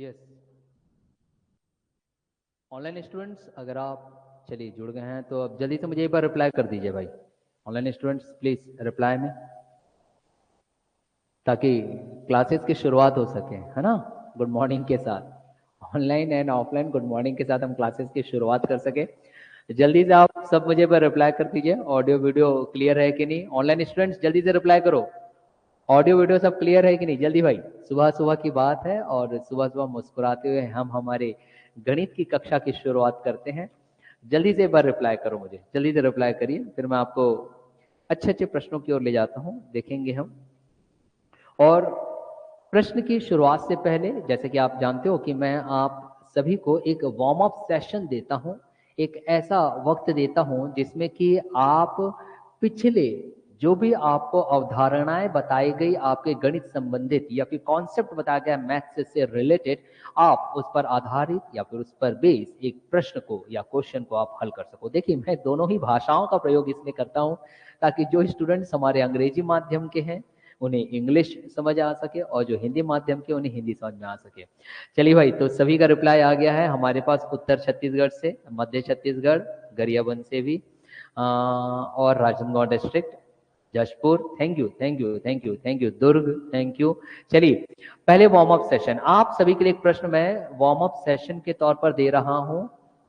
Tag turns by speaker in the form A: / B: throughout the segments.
A: Yes online students, अगर आप चलिए जुड़ गए हैं तो अब जल्दी से मुझे एक बार रिप्लाई कर दीजिए भाई। ऑनलाइन स्टूडेंट्स प्लीज रिप्लाई में, ताकि क्लासेस की शुरुआत हो सके, है ना। गुड मॉर्निंग के साथ online and offline good morning के साथ हम क्लासेस की शुरुआत कर सके। जल्दी से आप सब मुझे पर रिप्लाई कर दीजिए। ऑडियो वीडियो क्लियर है कि नहीं? ऑनलाइन स्टूडेंट्स जल्दी से रिप्लाई करो। ऑडियो वीडियो सब क्लियर है कि नहीं? जल्दी भाई, सुबह सुबह की बात है और सुबह सुबह मुस्कुराते हुए हम हमारे गणित की कक्षा की शुरुआत करते हैं। जल्दी से एक बार रिप्लाई करो मुझे, जल्दी से रिप्लाई करिए, फिर मैं आपको अच्छे अच्छे प्रश्नों की ओर ले जाता हूँ, देखेंगे हम। और प्रश्न की शुरुआत से पहले, जैसे कि आप जानते हो कि मैं आप सभी को एक वार्म अप सेशन देता हूं, एक ऐसा वक्त देता हूं जिसमें कि आप पिछले जो भी आपको अवधारणाएं बताई गई आपके गणित संबंधित या फिर कॉन्सेप्ट बताया गया मैथ्स से रिलेटेड, आप उस पर आधारित या फिर उस पर बेस एक प्रश्न को या क्वेश्चन को आप हल कर सको। देखिए, मैं दोनों ही भाषाओं का प्रयोग इसलिए करता हूं ताकि जो स्टूडेंट्स हमारे अंग्रेजी माध्यम के हैं उन्हें इंग्लिश समझ आ सके और जो हिंदी माध्यम के उन्हें हिंदी समझ में आ सके। चलिए भाई, तो सभी का रिप्लाई आ गया है हमारे पास। उत्तर छत्तीसगढ़ से, मध्य छत्तीसगढ़, गरियाबंद से भी, और Rajnandgaon district, Jashpur, thank you thank you thank you thank you, Durg, thank you. चलिए, पहले वार्म अप सेशन आप सभी के लिए एक प्रश्न मैं वार्म अप सेशन के तौर पर दे रहा हूं,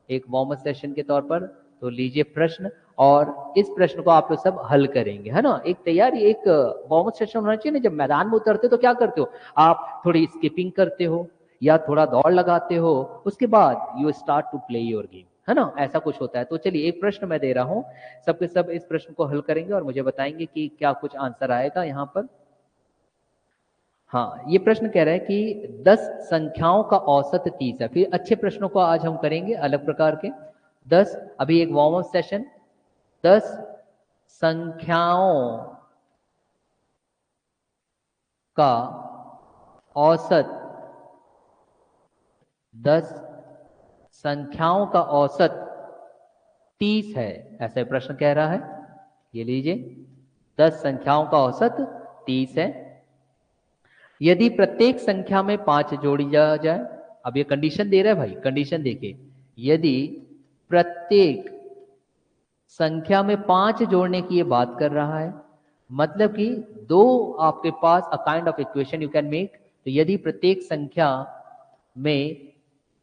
A: एक वार्म अप सेशन के तौर पर। तो लीजिए प्रश्न, और इस प्रश्न को आप लोग सब हल करेंगे, है ना। एक तैयारी, एक वार्म अप सेशन होना चाहिए ना। जब मैदान में उतरते हो तो क्या करते हो आप? थोड़ी स्किपिंग करते हो या थोड़ा दौड़ लगाते हो, उसके बाद you start to play your game, है ना। ऐसा कुछ होता है। तो चलिए, एक प्रश्न मैं दे रहा हूं, सबके सब इस प्रश्न को हल करेंगे और मुझे बताएंगे कि क्या कुछ आंसर आएगा यहाँ पर। हाँ, ये प्रश्न कह रहा है कि 10 संख्याओं का औसत 30 है। फिर अच्छे प्रश्नों को आज हम करेंगे अलग प्रकार के। 10, अभी एक वार्म अप सेशन। 10 संख्याओं का औसत, 10 संख्याओं का औसत 30 है, ऐसा प्रश्न कह रहा है। ये लीजिए, 10 संख्याओं का औसत 30 है। यदि प्रत्येक संख्या में 5 जोड़ी जाए, अब ये कंडीशन दे रहा है भाई, कंडीशन देखिए। यदि प्रत्येक संख्या में 5 जोड़ने की ये बात कर रहा है, मतलब कि दो आपके पास a kind of equation you can make. तो यदि प्रत्येक संख्या में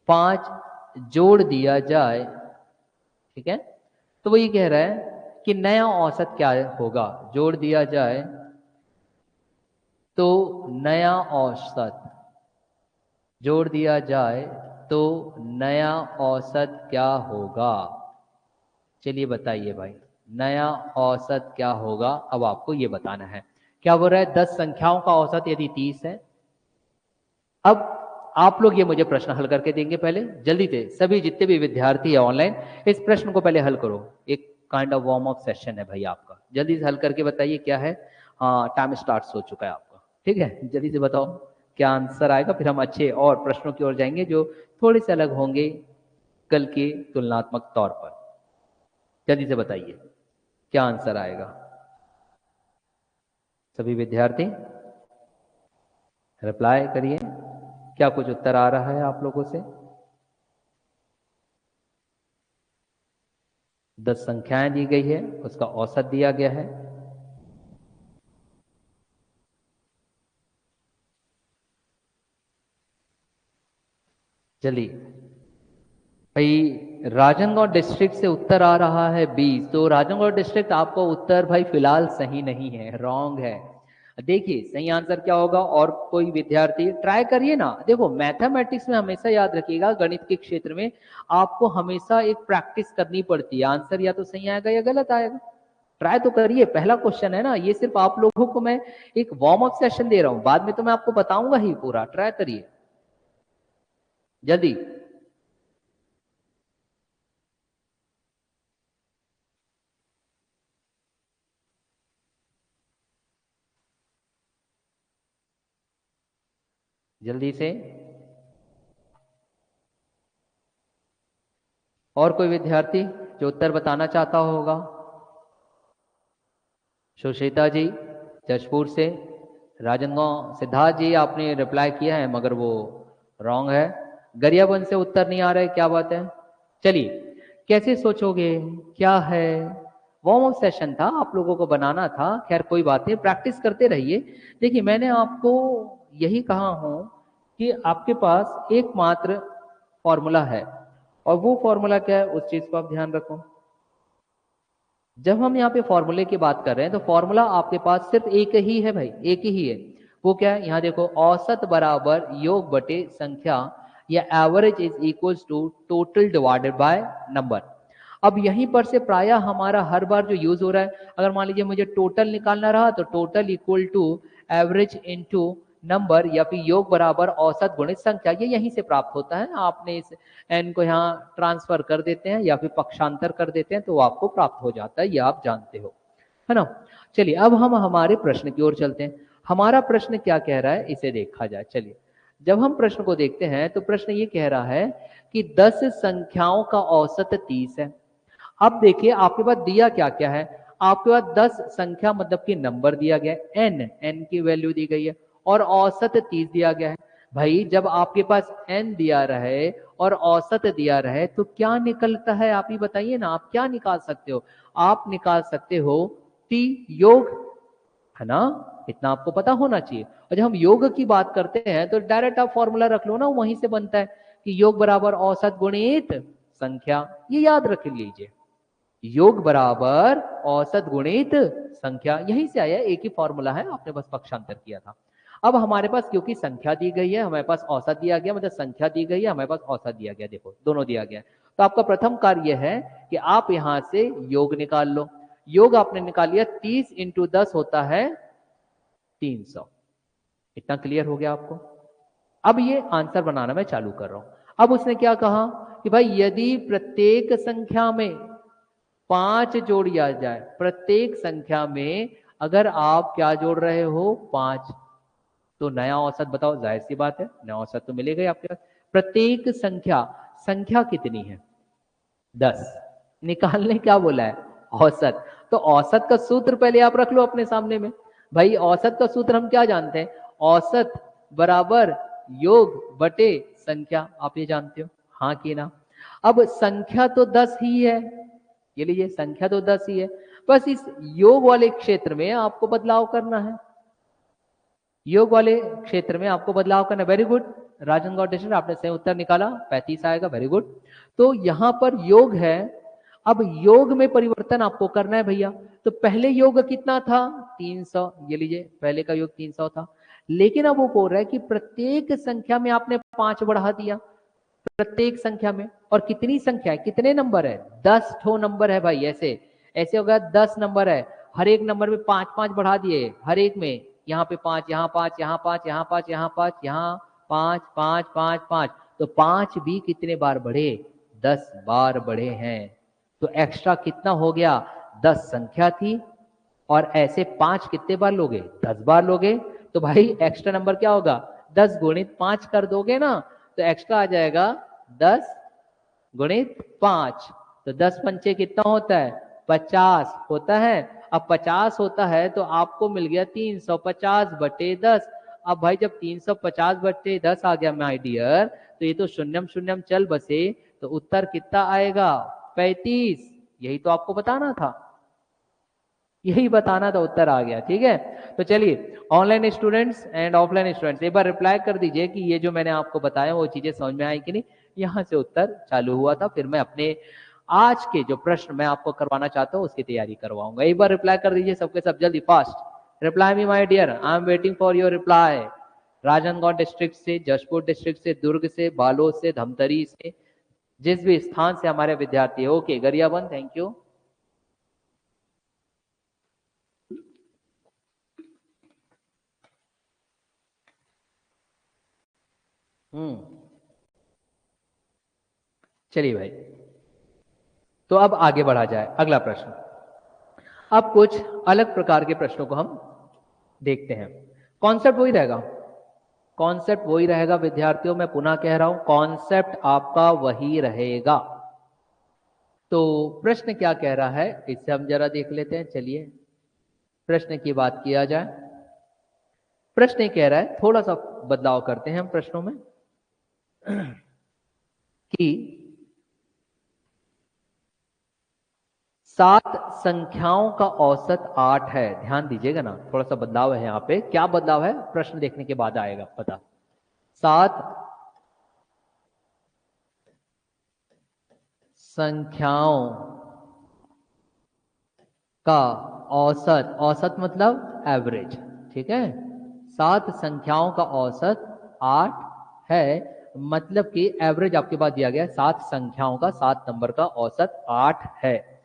A: 5 जोड़ दिया जाए, ठीक है, तो वो ये कह रहा है कि नया औसत क्या होगा। जोड़ दिया जाए तो नया औसत, जोड़ दिया जाए तो नया औसत क्या होगा? चलिए बताइए भाई, नया औसत क्या होगा? अब आपको ये बताना है। क्या बोल रहा है? 10 संख्याओं का औसत यदि 30 है। अब आप लोग ये मुझे प्रश्न हल करके देंगे। पहले जल्दी से सभी जितने भी विद्यार्थी है ऑनलाइन, इस प्रश्न को पहले हल करो। एक kind of warm up session है भाई आपका। जल्दी से हल करके बताइए क्या है। हाँ, टाइम स्टार्ट हो चुका है आपका, ठीक है। जल्दी से बताओ क्या आंसर आएगा, फिर हम अच्छे और प्रश्नों की ओर जाएंगे जो थोड़े से अलग होंगे कल के तुलनात्मक तौर पर। जल्दी से बताइए क्या आंसर आएगा। सभी विद्यार्थी रिप्लाई करिए, क्या कुछ उत्तर आ रहा है आप लोगों से? 10 संख्याएं दी गई है, उसका औसत दिया गया है। चलिए भाई, राजनांदगांव डिस्ट्रिक्ट से उत्तर आ रहा है 20। तो राजनांदगांव डिस्ट्रिक्ट आपका उत्तर भाई फिलहाल सही नहीं है, रॉन्ग है। देखिए सही आंसर क्या होगा, और कोई विद्यार्थी ट्राई करिए ना। देखो, मैथमेटिक्स में हमेशा याद रखिएगा, गणित के क्षेत्र में आपको हमेशा एक प्रैक्टिस करनी पड़ती है। आंसर या तो सही आएगा या गलत आएगा। ट्राई तो करिए, पहला क्वेश्चन है ना ये। सिर्फ आप लोगों को मैं एक वार्म अप सेशन दे रहा हूं, बाद में तो मैं आपको बताऊंगा ही पूरा। ट्राई करिए जल्दी। जल्दी से। और कोई विद्यार्थी जो उत्तर बताना चाहता होगा? सुशीता जी जशपुर से, राजनांदगांव, सिद्धार्थ जी आपने रिप्लाई किया है मगर वो रॉन्ग है। गरियाबंद से उत्तर नहीं आ रहा है, क्या बात है? चलिए, कैसे सोचोगे? क्या है? वार्म अप सेशन था, आप लोगों को बनाना था। खैर कोई बात नहीं, प्रैक्टिस करते रहिए। देखिए मैंने आपको यही कहा हूं कि आपके पास एकमात्र फॉर्मूला है, और वो फॉर्मूला क्या है उस चीज को आप ध्यान रखो। जब हम यहाँ पे फॉर्मूले की बात कर रहे हैं तो फॉर्मूला आपके पास सिर्फ एक ही है भाई, एक ही है। वो क्या है? यहाँ देखो, औसत बराबर योग बटे संख्या, या average is equals to total divided by number. अब यहीं पर से प्राय हमारा हर बार जो यूज हो रहा है, अगर मान लीजिए मुझे टोटल निकालना रहा तो total equal to average into number, या फिर योग बराबर औसत गुणित संख्या, ये यहीं से प्राप्त होता है। आपने इस एन को यहाँ ट्रांसफर कर देते हैं या फिर पक्षांतर कर देते हैं तो वो आपको प्राप्त हो जाता है, ये आप जानते हो, है ना। चलिए अब हम हमारे प्रश्न की ओर चलते हैं। हमारा प्रश्न क्या कह रहा है इसे देखा जाए। चलिए, जब हम प्रश्न को देखते हैं तो प्रश्न ये कह रहा है कि 10 संख्याओं का औसत 30 है। अब देखिए आपके पास दिया क्या क्या है। आपके पास 10 संख्या मतलब कि नंबर दिया गया है, एन की वैल्यू दी गई है, और औसत 30 दिया गया है। भाई जब आपके पास एन दिया रहे और औसत दिया रहे तो क्या निकलता है? आप ही बताइए ना, आप क्या निकाल सकते हो? आप निकाल सकते हो टी योग, है ना। इतना आपको पता होना चाहिए। और जब हम योग की बात करते हैं तो डायरेक्ट आप फॉर्मूला रख लो ना, वहीं से बनता है कि योग बराबर औसत गुणित संख्या। ये याद रख लीजिए, योग बराबर औसत गुणित संख्या, यहीं से आया, एक ही फॉर्मूला है, आपने बस पक्षांतर किया था। अब हमारे पास क्योंकि संख्या दी गई है, हमारे पास औसत दिया गया, मतलब संख्या दी गई है, हमारे पास औसत दिया गया, देखो दोनों दिया गया है। तो आपका प्रथम कार्य है कि आप यहां से योग निकाल लो। योग आपने निकाल लिया, 30 इंटू 10 होता है 300। इतना क्लियर हो गया आपको? अब ये आंसर बनाना मैं चालू कर रहा हूं। अब उसने क्या कहा कि भाई यदि प्रत्येक संख्या में 5 जोड़िया जाए, प्रत्येक संख्या में अगर आप क्या जोड़ रहे हो? 5, तो नया औसत बताओ। जाहिर सी बात है नया औसत तो मिलेगा ही आपके पास। प्रत्येक संख्या, संख्या कितनी है? 10। निकालने क्या बोला है? औसत। तो औसत का सूत्र पहले आप रख लो अपने सामने में। भाई औसत का सूत्र हम क्या जानते हैं? औसत बराबर योग बटे संख्या, आप ये जानते हो, हाँ कि ना। अब संख्या तो 10 ही है, ये लीजिए संख्या तो 10 ही है, बस इस योग वाले क्षेत्र में आपको बदलाव करना है। योग वाले क्षेत्र में आपको बदलाव करना। वेरी गुड राजनगौर डिस्ट्रिक्ट, आपने सही उत्तर निकाला, 35 आएगा, वेरी गुड। तो यहां पर योग है। अब योग में परिवर्तन आपको करना है भैया। तो पहले योग कितना था? 300, ये लीजिए पहले का योग 300 था। लेकिन अब वो बोल रहा है कि प्रत्येक संख्या में आपने 5 बढ़ा दिया, प्रत्येक संख्या में। और कितनी संख्या है, कितने नंबर है? 10 ठो नंबर है भाई। ऐसे ऐसे हो गया, 10 नंबर है, हर एक नंबर में 5 5 बढ़ा दिए, हर एक में। यहाँ पे 5, यहाँ 5, यहाँ 5, यहाँ 5, यहाँ 5, यहाँ 5 5 5 5। तो 5 भी कितने बार बढ़े? 10 बार बढ़े हैं। तो एक्स्ट्रा कितना हो गया? 10 संख्या थी, और ऐसे 5 कितने बार लोगे? 10 बार लोगे। तो भाई एक्स्ट्रा नंबर क्या होगा? 10 गुणित 5 कर दोगे ना, तो एक्स्ट्रा आ जाएगा 10 गुणित 5। तो 10 पंचे कितना होता है? 50 होता है। अब 50 होता है तो आपको मिल गया 350 बटे 10। अब भाई जब 350 बटे 10 आ गया माय डियर, तो ये तो शून्यम शून्यम चल बसे, तो उत्तर कितना आएगा? 35। यही तो आपको बताना था, यही बताना था, उत्तर आ गया। ठीक है, तो चलिए online students and offline students एक बार रिप्लाई कर दीजिए कि ये जो मैंने आपको बताया वो चीजें समझ में आई कि नहीं। यहां से उत्तर चालू हुआ था, फिर मैं अपने आज के जो प्रश्न मैं आपको करवाना चाहता हूँ उसकी तैयारी करवाऊंगा। एक बार रिप्लाई कर दीजिए सबके सब, जल्दी fast reply me my dear, I am waiting for your reply. Rajnandgaon district से, जशपुर डिस्ट्रिक्ट से, दुर्ग से, बालोद से, धमतरी से, जिस भी स्थान से हमारे विद्यार्थी। Okay Gariaband, thank you. चलिए भाई, तो अब आगे बढ़ा जाए। अगला प्रश्न, अब कुछ अलग प्रकार के प्रश्नों को हम देखते हैं। कॉन्सेप्ट वही रहेगा, कॉन्सेप्ट वही रहेगा विद्यार्थियों, मैं पुनः कह रहा हूं कॉन्सेप्ट आपका वही रहेगा। तो प्रश्न क्या कह रहा है इससे हम जरा देख लेते हैं। चलिए प्रश्न की बात किया जाए। प्रश्न कह रहा है, थोड़ा सा बदलाव करते हैं हम प्रश्नों में। कि 7 संख्याओं का औसत 8 है। ध्यान दीजिएगा ना, थोड़ा सा बदलाव है यहाँ पे। क्या बदलाव है, प्रश्न देखने के बाद आएगा पता। 7 संख्याओं का औसत, औसत मतलब एवरेज, ठीक है। 7 संख्याओं का औसत 8 है, मतलब कि एवरेज आपके पास दिया गया है 7 संख्याओं का, 7 नंबर का औसत 8 है।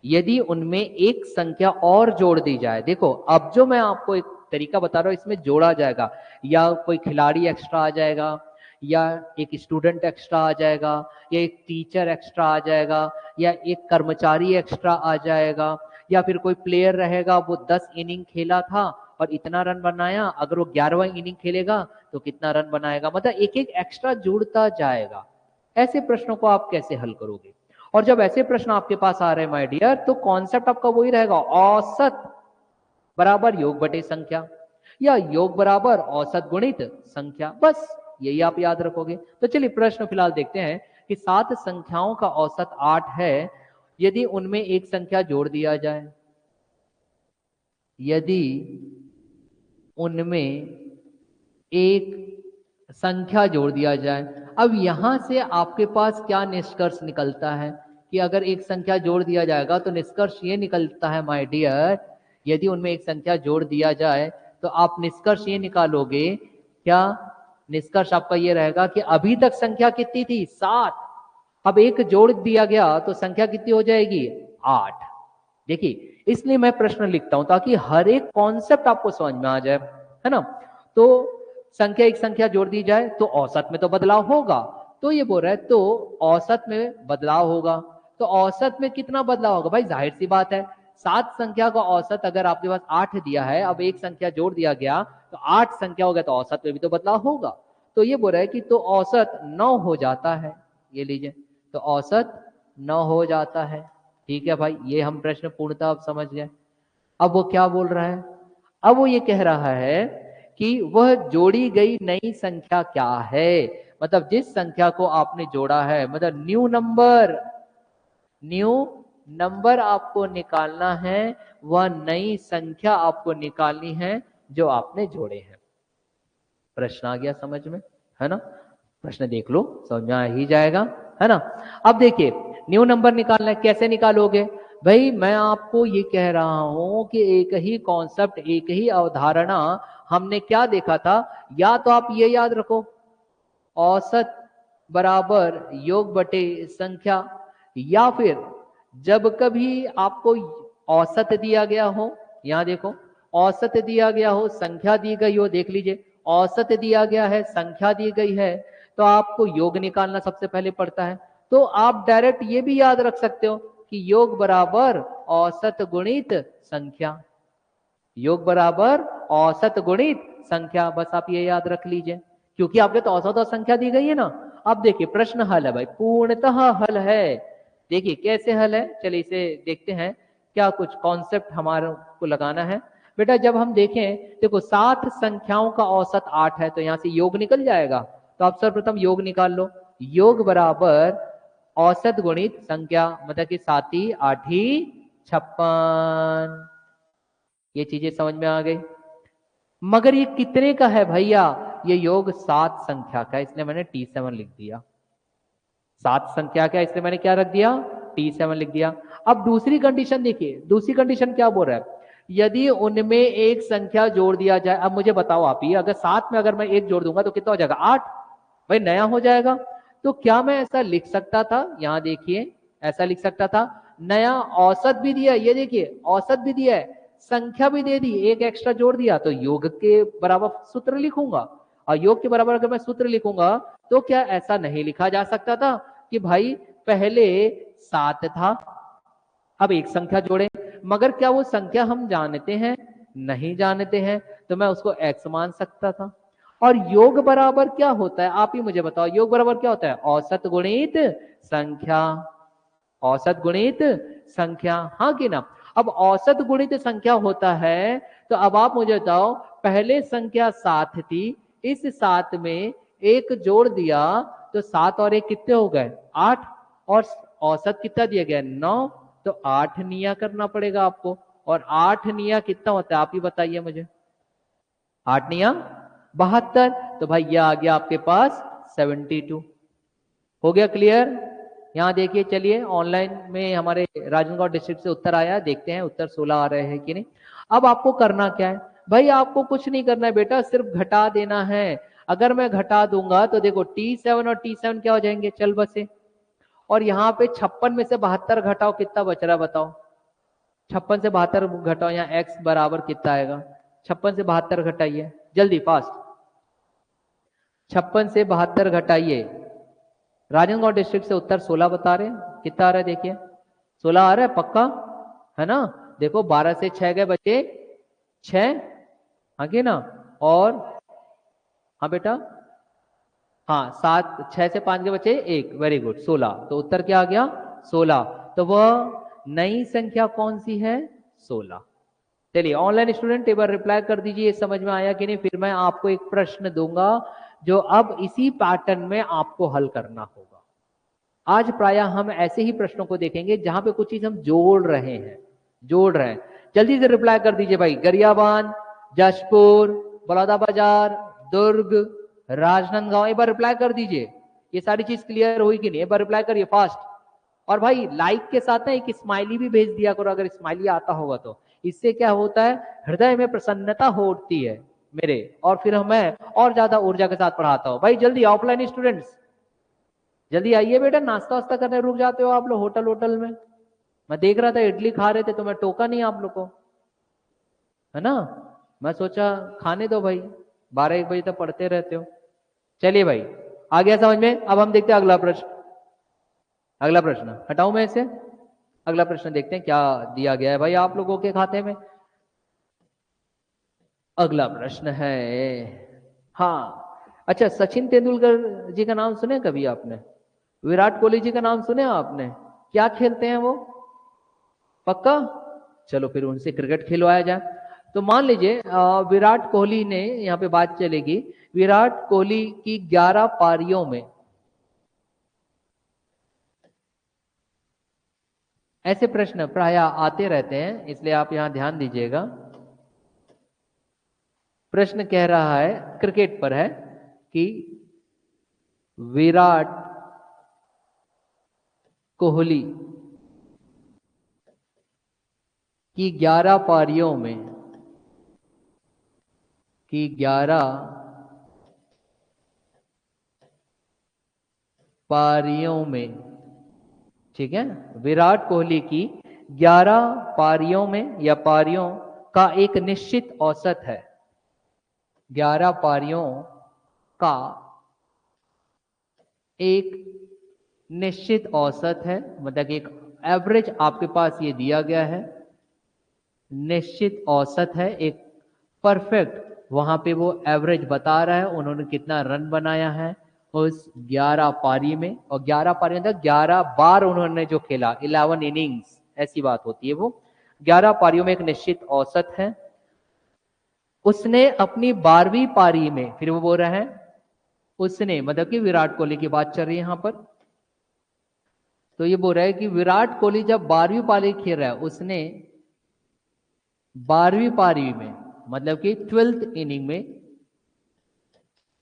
A: यदि उनमें एक संख्या और जोड़ दी जाए, देखो अब जो मैं आपको एक तरीका बता रहा हूं, इसमें जोड़ा जाएगा, या कोई खिलाड़ी एक्स्ट्रा आ जाएगा, या एक स्टूडेंट एक्स्ट्रा आ जाएगा, या एक टीचर एक्स्ट्रा आ जाएगा, या एक कर्मचारी एक्स्ट्रा आ जाएगा, या फिर कोई प्लेयर रहेगा, वो 10 इनिंग खेला था और इतना रन बनाया, अगर वो 11वां इनिंग खेलेगा तो कितना रन बनाएगा, मतलब एक एक एक्स्ट्रा जुड़ता जाएगा। ऐसे प्रश्नों को आप कैसे हल करोगे? और जब ऐसे प्रश्न आपके पास आ रहे हैं माय डियर, तो कॉन्सेप्ट आपका वही रहेगा, औसत बराबर योग बटे संख्या, या योग बराबर औसत गुणित संख्या, बस यही आप याद रखोगे। तो चलिए प्रश्न फिलहाल देखते हैं कि 7 संख्याओं का औसत 8 है, यदि उनमें एक संख्या जोड़ दिया जाए, यदि उनमें एक संख्या जोड़ दिया जाए। अब यहां से आपके पास क्या निष्कर्ष निकलता है कि अगर एक संख्या जोड़ दिया जाएगा तो निष्कर्ष ये निकलता है माय डियर, यदि उनमें एक संख्या जोड़ दिया जाए तो आप निष्कर्ष ये निकालोगे, क्या निष्कर्ष आपका ये रहेगा कि अभी तक संख्या कितनी थी, 7, अब एक जोड़ दिया गया तो संख्या कितनी हो जाएगी, 8। देखिए इसलिए मैं प्रश्न लिखता हूं ताकि हर एक कॉन्सेप्ट आपको समझ में आ जाए, है ना। तो संख्या एक संख्या जोड़ दी जाए तो औसत में तो बदलाव होगा, तो ये बोल रहा है तो औसत में बदलाव होगा। तो औसत में कितना बदलाव होगा भाई, जाहिर सी बात है 7 संख्या का औसत अगर आपके पास 8 दिया है, अब एक संख्या जोड़ दिया गया तो 8 संख्या हो गया, तो औसत में भी तो बदलाव होगा। तो ये बोल रहा है कि तो औसत 9 हो जाता है, ये लीजिए, तो औसत 9 हो जाता है। ठीक है भाई, ये हम प्रश्न पूर्णतः अब समझ गए। अब वो क्या बोल रहा है, अब वो ये कह रहा है कि वह जोड़ी गई नई संख्या क्या है, मतलब जिस संख्या को आपने जोड़ा है, मतलब न्यू नंबर आपको निकालना है, वह नई संख्या आपको निकालनी है जो आपने जोड़े हैं। प्रश्न आ गया समझ में, है ना। प्रश्न देख लो, समझ में आ ही जाएगा, है ना। अब देखिए न्यू नंबर निकालना है, कैसे निकालोगे भाई, मैं आपको ये कह रहा हूं कि एक ही कॉन्सेप्ट, एक ही अवधारणा हमने क्या देखा था, या तो आप ये याद रखो औसत बराबर योग बटे संख्या, या फिर जब कभी आपको औसत दिया गया हो, यहां देखो औसत दिया गया हो, संख्या दी गई हो, देख लीजिए औसत दिया गया है, संख्या दी गई है, तो आपको योग निकालना सबसे पहले पड़ता है। तो आप डायरेक्ट ये भी याद रख सकते हो कि योग बराबर औसत गुणित संख्या, योग बराबर औसत गुणित संख्या, बस आप ये याद रख लीजिए, क्योंकि आपके तो औसत और संख्या दी गई है ना। अब देखिए प्रश्न हल है भाई, पूर्णतः हल है। देखिए कैसे हल है, चलिए इसे देखते हैं, क्या कुछ कॉन्सेप्ट हमारे को लगाना है। बेटा जब हम देखें, देखो 7 संख्याओं का औसत 8 है, तो यहां से योग निकल जाएगा, तो आप सर्वप्रथम योग निकाल लो। योग बराबर औसत गुणित संख्या, मतलब कि 7 8 56, ये चीजें समझ में आ गई। मगर ये कितने का है भैया, ये योग 7 संख्या का है, इसलिए मैंने T7 लिख दिया। 7 संख्या का इसलिए मैंने क्या रख दिया, T7 लिख दिया। अब दूसरी कंडीशन देखिए, दूसरी कंडीशन क्या बोल रहा है, यदि उनमें एक संख्या जोड़ दिया जाए। अब मुझे बताओ आप ही, अगर 7 में अगर मैं एक जोड़ दूंगा तो कितना हो जाएगा, 8, भाई नया हो जाएगा। तो क्या मैं ऐसा लिख सकता था, यहां देखिए ऐसा लिख सकता था, नया औसत भी दिया, ये देखिए औसत भी दिया है, संख्या भी दे दी, एक एक्स्ट्रा जोड़ दिया, तो योग के बराबर सूत्र लिखूंगा। और योग के बराबर अगर मैं सूत्र लिखूंगा तो क्या ऐसा नहीं लिखा जा सकता था कि भाई पहले 7 था, अब एक संख्या जोड़े, मगर क्या वो संख्या हम जानते हैं, नहीं जानते हैं, तो मैं उसको x मान सकता था। और योग बराबर क्या होता है, आप ही मुझे बताओ, योग बराबर क्या होता है, औसत गुणित संख्या, औसत गुणित संख्या, हाँ कि ना। अब औसत गुणित संख्या होता है, तो अब आप मुझे बताओ, पहले संख्या 7 थी, इस 7 में एक जोड़ दिया तो 7 और 1 कितने हो गए 8, और औसत कितना दिया गया 9, तो 8 निया करना पड़ेगा आपको। और 8 निया कितना होता है आप ही बताइए मुझे, 8 निया 72, तो भाई ये आ गया आपके पास 72। हो गया क्लियर। यहाँ देखिए, चलिए ऑनलाइन में हमारे राजनांदगांव डिस्ट्रिक्ट से उत्तर आया, देखते हैं उत्तर 16 आ रहे हैं कि नहीं। अब आपको करना क्या है भाई, आपको कुछ नहीं करना है बेटा, सिर्फ घटा देना है। अगर मैं घटा दूंगा तो देखो T7 और T7 क्या हो जाएंगे, चल बसे। और यहाँ पे 56 में से 72 घटाओ, कितना बच रहा है बताओ। 56 से 72 घटाओ, यहाँ x बराबर कितना आएगा, 56 से 72 घटाइए जल्दी फास्ट। 56 से 72 घटाइए, राजनांदगांव डिस्ट्रिक्ट से उत्तर 16 बता रहे हैं, कितना आ रहा है देखिए, 16 आ रहा है पक्का, है ना। देखो 12 से 6 गए बचे 6, आगे ना, और हाँ बेटा, हाँ 7, 6 से 5 के बचे 1, वेरी गुड 16, तो उत्तर क्या आ गया 16। तो वह नई संख्या कौन सी है 16। चलिए ऑनलाइन स्टूडेंट एक बार रिप्लाई कर दीजिए, समझ में आया कि नहीं। फिर मैं आपको एक प्रश्न दूंगा जो अब इसी पैटर्न में आपको हल करना होगा। आज प्रायः हम ऐसे ही प्रश्नों को देखेंगे जहां पे कुछ चीज हम जोड़ रहे हैं। जल्दी से रिप्लाई कर दीजिए भाई, गरियाबांध, जशपुर, बलौदाबाजार, दुर्ग, राजनांदगांव, एक बार रिप्लाई कर दीजिए। ये सारी चीज क्लियर हुई कि नहीं, एक बार रिप्लाई करिए फास्ट। और भाई लाइक के साथ ना एक स्माइली भी भेज दिया करो, अगर स्माइली आता होगा तो। इससे क्या होता है, हृदय में प्रसन्नता होती है मेरे, और फिर मैं और ज्यादा ऊर्जा के साथ पढ़ाता हूँ। भाई जल्दी ऑफलाइन स्टूडेंट्स जल्दी आइए बेटा, नाश्ता वास्ता करने रुक जाते हो आप लोग होटल में। मैं देख रहा था इडली खा रहे थे तो मैं टोका नहीं आप लोग को, है ना। मैं सोचा खाने दो भाई, 12-1 बजे तक पढ़ते रहते हो। चलिए भाई आ गया समझ में। अब हम देखते हैं अगला प्रश्न। अगला प्रश्न हटाऊं मैं इसे, अगला प्रश्न देखते हैं क्या दिया गया है भाई आप लोगों के खाते में। अगला प्रश्न है, हाँ अच्छा, सचिन तेंदुलकर जी का नाम सुने कभी आपने, विराट कोहली जी का नाम सुने आपने, क्या खेलते हैं वो पक्का। चलो फिर उनसे क्रिकेट खिलवाया जाए। तो मान लीजिए विराट कोहली ने, यहाँ पे बात चलेगी, विराट कोहली की 11 पारियों में, ऐसे प्रश्न प्राय आते रहते हैं इसलिए आप यहां ध्यान दीजिएगा। प्रश्न कह रहा है, क्रिकेट पर है कि विराट कोहली की 11 पारियों में, की 11 पारियों में, ठीक है, विराट कोहली की 11 पारियों में या पारियों का एक निश्चित औसत है, 11 पारियों का एक निश्चित औसत है, मतलब एक एवरेज आपके पास ये दिया गया है, निश्चित औसत है, एक परफेक्ट वहां पे वो एवरेज बता रहा है उन्होंने कितना रन बनाया है उस 11 पारी में। और 11 पारी में 11 बार उन्होंने जो खेला, 11 इनिंग्स ऐसी बात होती है, वो 11 पारियों में एक निश्चित औसत है। उसने अपनी 12वीं पारी में, फिर वो बोल रहा है उसने, मतलब कि विराट कोहली की बात चल रही है यहां पर, तो ये बोल रहा है कि विराट कोहली जब 12वीं पारी खेल रहा है, उसने 12वीं पारी में, मतलब कि 12th इनिंग में,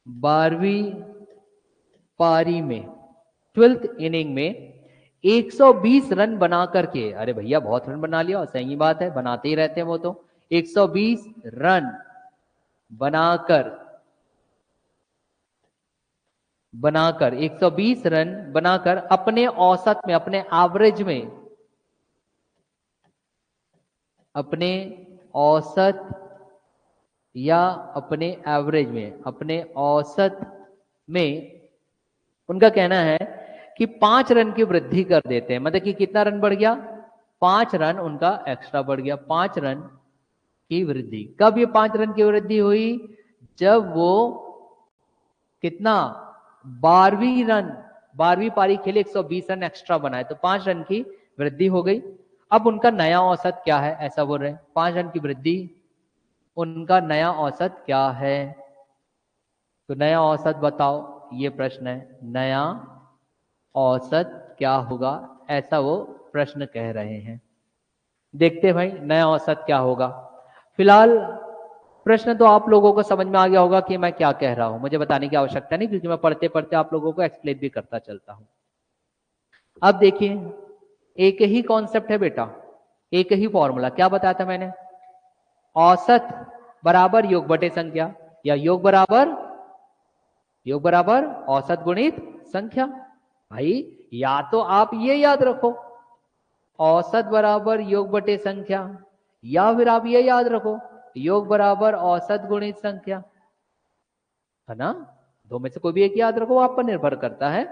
A: 12वीं पारी में 12th इनिंग में 120 रन बना करके, अरे भैया बहुत रन बना लिया, सही बात है बनाते ही रहते हैं वो तो, 120 रन बनाकर 120 रन बनाकर अपने औसत में, अपने एवरेज में, अपने औसत या अपने एवरेज में, अपने औसत में उनका कहना है कि 5 रन की वृद्धि कर देते हैं। मतलब कि कितना रन बढ़ गया, 5 रन उनका एक्स्ट्रा बढ़ गया, 5 रन की वृद्धि। कब ये 5 रन की वृद्धि हुई, जब वो कितना 12वीं पारी खेले, 120 रन एक्स्ट्रा बनाए, तो 5 रन की वृद्धि हो गई। अब उनका नया औसत क्या है, ऐसा बोल रहे हैं 5 रन की वृद्धि, उनका नया औसत क्या है, तो नया औसत बताओ। ये प्रश्न है, नया औसत क्या होगा, ऐसा वो प्रश्न कह रहे हैं। देखते हैं भाई नया औसत क्या होगा। फिलहाल प्रश्न तो आप लोगों को समझ में आ गया होगा कि मैं क्या कह रहा हूं, मुझे बताने की आवश्यकता नहीं, क्योंकि मैं पढ़ते पढ़ते आप लोगों को एक्सप्लेन भी करता चलता हूं। अब देखिए एक ही कॉन्सेप्ट है बेटा, एक ही फॉर्मूला, क्या बताया था मैंने, औसत बराबर योग बटे संख्या, या योग बराबर औसत गुणित संख्या। भाई या तो आप ये याद रखो औसत बराबर योग बटे संख्या, या फिर आप ये याद रखो योग बराबर औसत गुणित संख्या, है ना। दो में से कोई भी एक याद रखो, आप पर निर्भर करता है।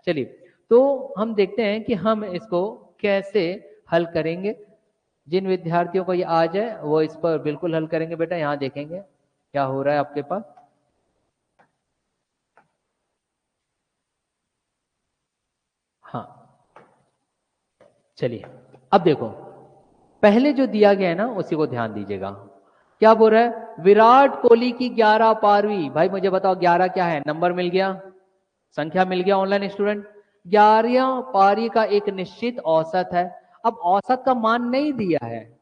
A: चलिए तो हम देखते हैं कि हम इसको कैसे हल करेंगे। जिन विद्यार्थियों को ये आ जाए वो इस पर बिल्कुल हल करेंगे बेटा। यहां देखेंगे क्या हो रहा है आपके पास। हाँ चलिए अब देखो, पहले जो दिया गया है ना उसी को ध्यान दीजिएगा। क्या बोल रहा है, विराट कोहली की 11 पारवी। भाई मुझे बताओ 11 क्या है, नंबर मिल गया, संख्या मिल गया ऑनलाइन स्टूडेंट। 11 पारी का एक निश्चित औसत है। अब औसत का मान नहीं दिया है,